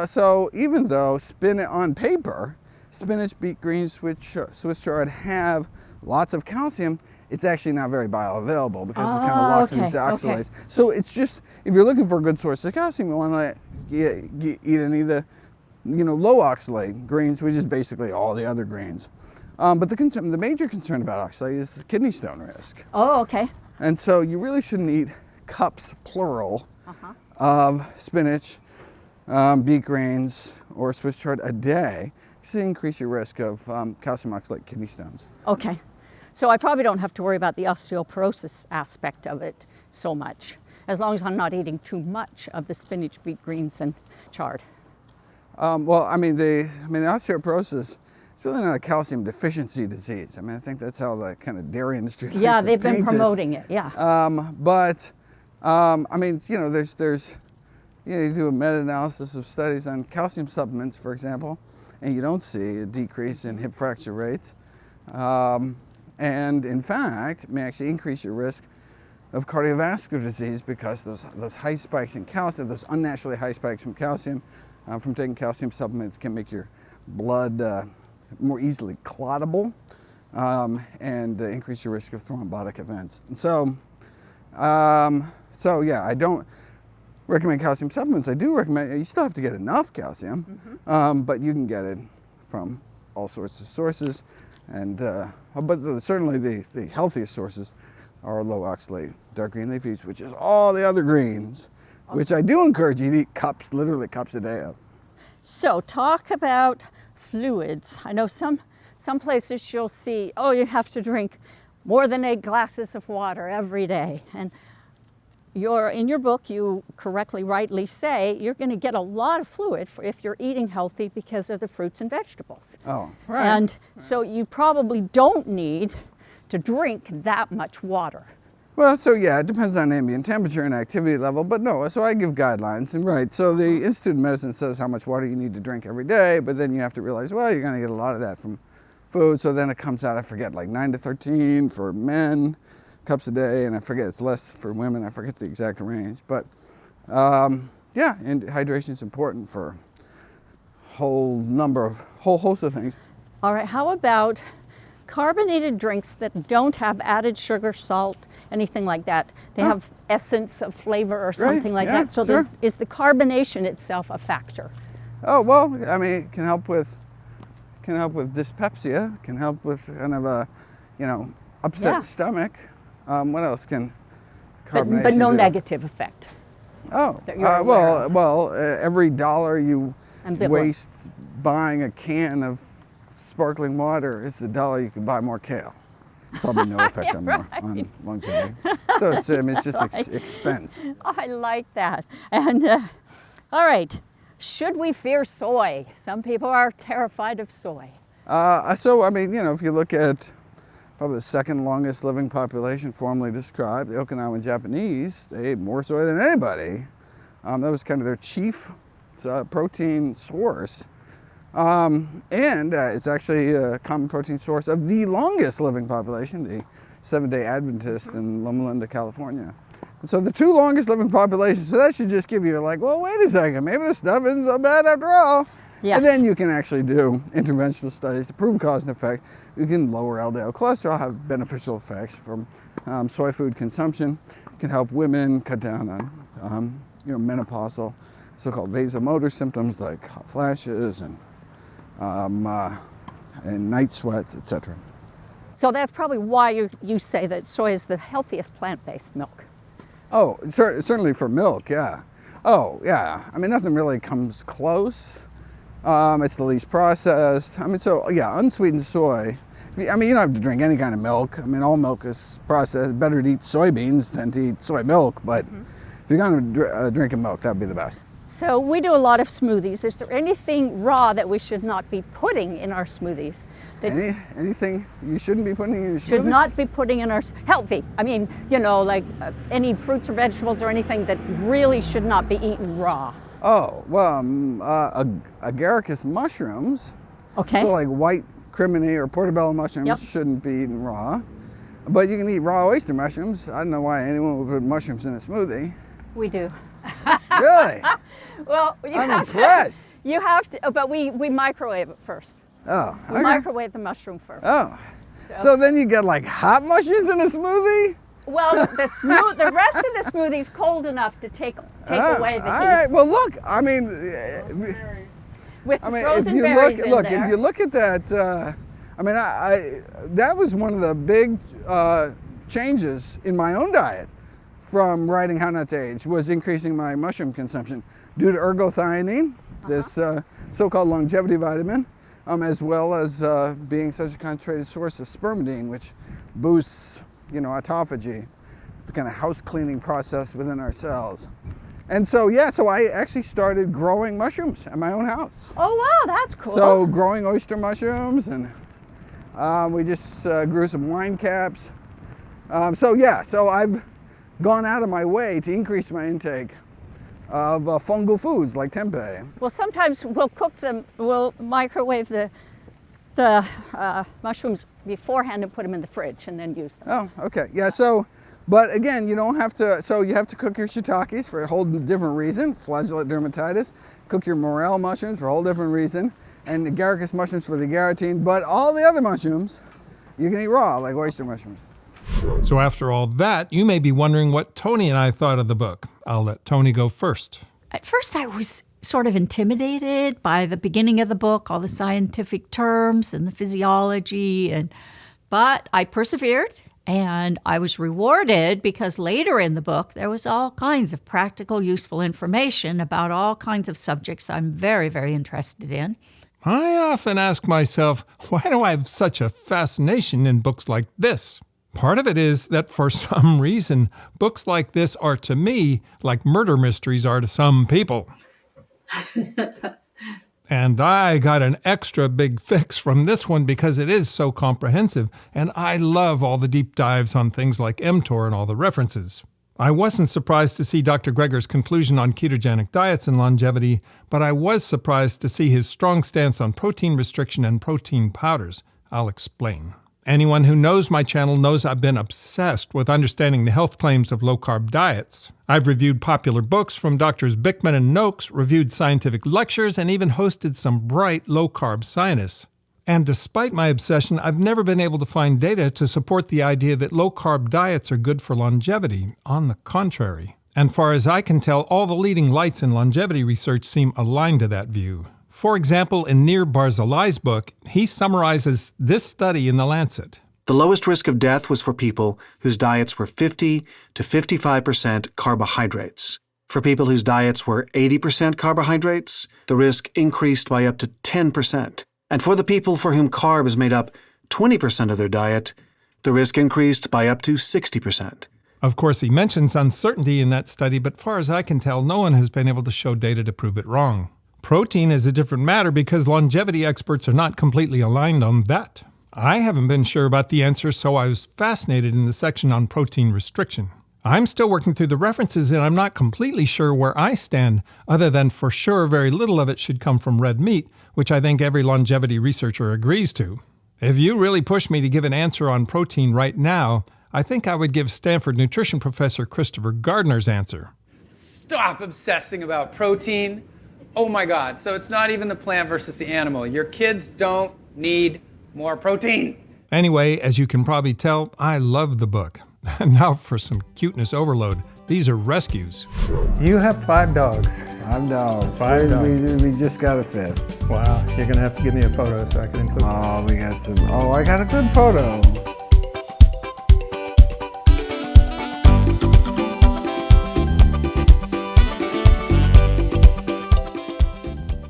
So even though on paper, spinach, beet greens, Swiss chard have lots of calcium, it's actually not very bioavailable because it's kind of locked in these oxalates. Okay. So it's just, if you're looking for a good source of calcium, you want to eat any of the low oxalate greens, which is basically all the other greens. But the major concern about oxalate is the kidney stone risk. Oh, okay. And so you really shouldn't eat cups, plural, of spinach, beet greens, or Swiss chard a day, because they increase your risk of calcium oxalate kidney stones. Okay. So I probably don't have to worry about the osteoporosis aspect of it so much, as long as I'm not eating too much of the spinach, beet greens, and chard. Well, I mean, the osteoporosis, it's really not a calcium deficiency disease. I mean, I think that's how the kind of dairy industry likes to they've been paint promoting it. Yeah. I mean, there's you do a meta-analysis of studies on calcium supplements, for example, and you don't see a decrease in hip fracture rates. And in fact, it may actually increase your risk of cardiovascular disease because those high spikes in calcium, those unnaturally high spikes from calcium, from taking calcium supplements, can make your blood more easily clottable and increase your risk of thrombotic events. And so yeah, I don't recommend calcium supplements. I do recommend, you still have to get enough calcium, but you can get it from all sorts of sources. And but certainly the healthiest sources are low oxalate dark green leafies, which is all the other greens, which I do encourage you to eat literally cups a day of. So talk about fluids. I know some places you'll see, oh, you have to drink more than 8 glasses of water every day. And in your book, you rightly say you're going to get a lot of fluid if you're eating healthy because of the fruits and vegetables. Oh, right. And so you probably don't need to drink that much water. Well, so yeah, it depends on ambient temperature and activity level, but no, so I give guidelines, and right, so the Institute of Medicine says how much water you need to drink every day, but then you have to realize, well, you're going to get a lot of that from food, so then it comes out, I forget, like 9 to 13 for men cups a day, and I forget it's less for women, I forget the exact range, but yeah, and hydration is important for a whole host of things. All right, how about carbonated drinks that don't have added sugar, salt, anything like that? They have essence of flavor or something like that. So sure. Is the carbonation itself a factor? Oh, well, I mean, it can help with dyspepsia, can help with kind of a, upset stomach. What else can carbonation but no do? negative effect. Oh, well, every dollar you waste buying a can of sparkling water is the dollar you can buy more kale. Probably no effect on longevity. So it's just expense. I like that. And all right, should we fear soy? Some people are terrified of soy. So I mean, if you look at probably the second longest living population formerly described. The Okinawan Japanese, they ate more soy than anybody. That was kind of their chief protein source. And it's actually a common protein source of the longest living population, the Seventh-day Adventist in Loma Linda, California. And so the two longest living populations, so that should just give you like, well, wait a second, maybe this stuff isn't so bad after all. Yes. And then you can actually do interventional studies to prove cause and effect. You can lower LDL cholesterol, have beneficial effects from soy food consumption. It can help women cut down on menopausal, so-called vasomotor symptoms like hot flashes and night sweats, etc. So that's probably why you say that soy is the healthiest plant-based milk. Oh, certainly for milk, yeah. Oh, yeah. I mean, nothing really comes close. It's the least processed. I mean, so yeah, unsweetened soy. I mean, you don't have to drink any kind of milk. I mean, all milk is processed. Better to eat soybeans than to eat soy milk. But if you're going to drink a milk, that'd be the best. So we do a lot of smoothies. Is there anything raw that we should not be putting in our smoothies? Anything you shouldn't be putting in your smoothies? Should not be putting in our healthy. I mean, like any fruits or vegetables or anything that really should not be eaten raw. Oh, well, agaricus mushrooms. Okay. So like white crimini or portobello mushrooms shouldn't be eaten raw. But you can eat raw oyster mushrooms. I don't know why anyone would put mushrooms in a smoothie. We do. Really? Well, I'm impressed. You have to, but we microwave it first. Oh, We microwave the mushroom first. Oh, so then you get like hot mushrooms in a smoothie? Well, the rest of the smoothie is cold enough to take away the heat. All right. Well, look. I mean, With the frozen berries in there. If you look at that, I mean, that was one of the big changes in my own diet from writing How Not to Age, was increasing my mushroom consumption due to ergothioneine, this so-called longevity vitamin, as well as being such a concentrated source of spermidine, which boosts, autophagy, the kind of house cleaning process within our cells. And so, so I actually started growing mushrooms at my own house. Oh, wow, that's cool. So growing oyster mushrooms, and we just grew some wine caps. So I've gone out of my way to increase my intake of fungal foods like tempeh. Well, sometimes we'll cook them, we'll microwave the mushrooms beforehand and put them in the fridge and then use them. Oh, okay. Yeah, so, but again, you don't have to, so you have to cook your shiitakes for a whole different reason, flagellate dermatitis. Cook your morel mushrooms for a whole different reason, and agaricus mushrooms for the agarotine, but all the other mushrooms you can eat raw, like oyster mushrooms. So after all that, you may be wondering what Tony and I thought of the book. I'll let Tony go first. At first I was sort of intimidated by the beginning of the book, all the scientific terms and the physiology, but I persevered and I was rewarded because later in the book there was all kinds of practical, useful information about all kinds of subjects I'm very, very interested in. I often ask myself, why do I have such a fascination in books like this? Part of it is that for some reason, books like this are to me like murder mysteries are to some people. And I got an extra big fix from this one because it is so comprehensive, and I love all the deep dives on things like mTOR and all the references. I wasn't surprised to see Dr. Greger's conclusion on ketogenic diets and longevity, but I was surprised to see his strong stance on protein restriction and protein powders. I'll explain. Anyone who knows my channel knows I've been obsessed with understanding the health claims of low-carb diets. I've reviewed popular books from Drs. Bickman and Noakes, reviewed scientific lectures, and even hosted some bright low-carb scientists. And despite my obsession, I've never been able to find data to support the idea that low-carb diets are good for longevity. On the contrary. And far as I can tell, all the leading lights in longevity research seem aligned to that view. For example, in Nir Barzilai's book, he summarizes this study in The Lancet. The lowest risk of death was for people whose diets were 50 to 55% carbohydrates. For people whose diets were 80% carbohydrates, the risk increased by up to 10%. And for the people for whom carbs made up 20% of their diet, the risk increased by up to 60%. Of course, he mentions uncertainty in that study, but far as I can tell, no one has been able to show data to prove it wrong. Protein is a different matter because longevity experts are not completely aligned on that. I haven't been sure about the answer, so I was fascinated in the section on protein restriction. I'm still working through the references, and I'm not completely sure where I stand, other than for sure very little of it should come from red meat, which I think every longevity researcher agrees to. If you really push me to give an answer on protein right now, I think I would give Stanford nutrition professor Christopher Gardner's answer. Stop obsessing about protein. Oh my God, so it's not even the plant versus the animal. Your kids don't need more protein. Anyway, as you can probably tell, I love the book. Now for some cuteness overload. These are rescues. You have 5 dogs. 5 dogs. 5 dogs. We just got a 5th. Wow, you're gonna have to give me a photo so I can include Oh, we got some. Oh, I got a good photo.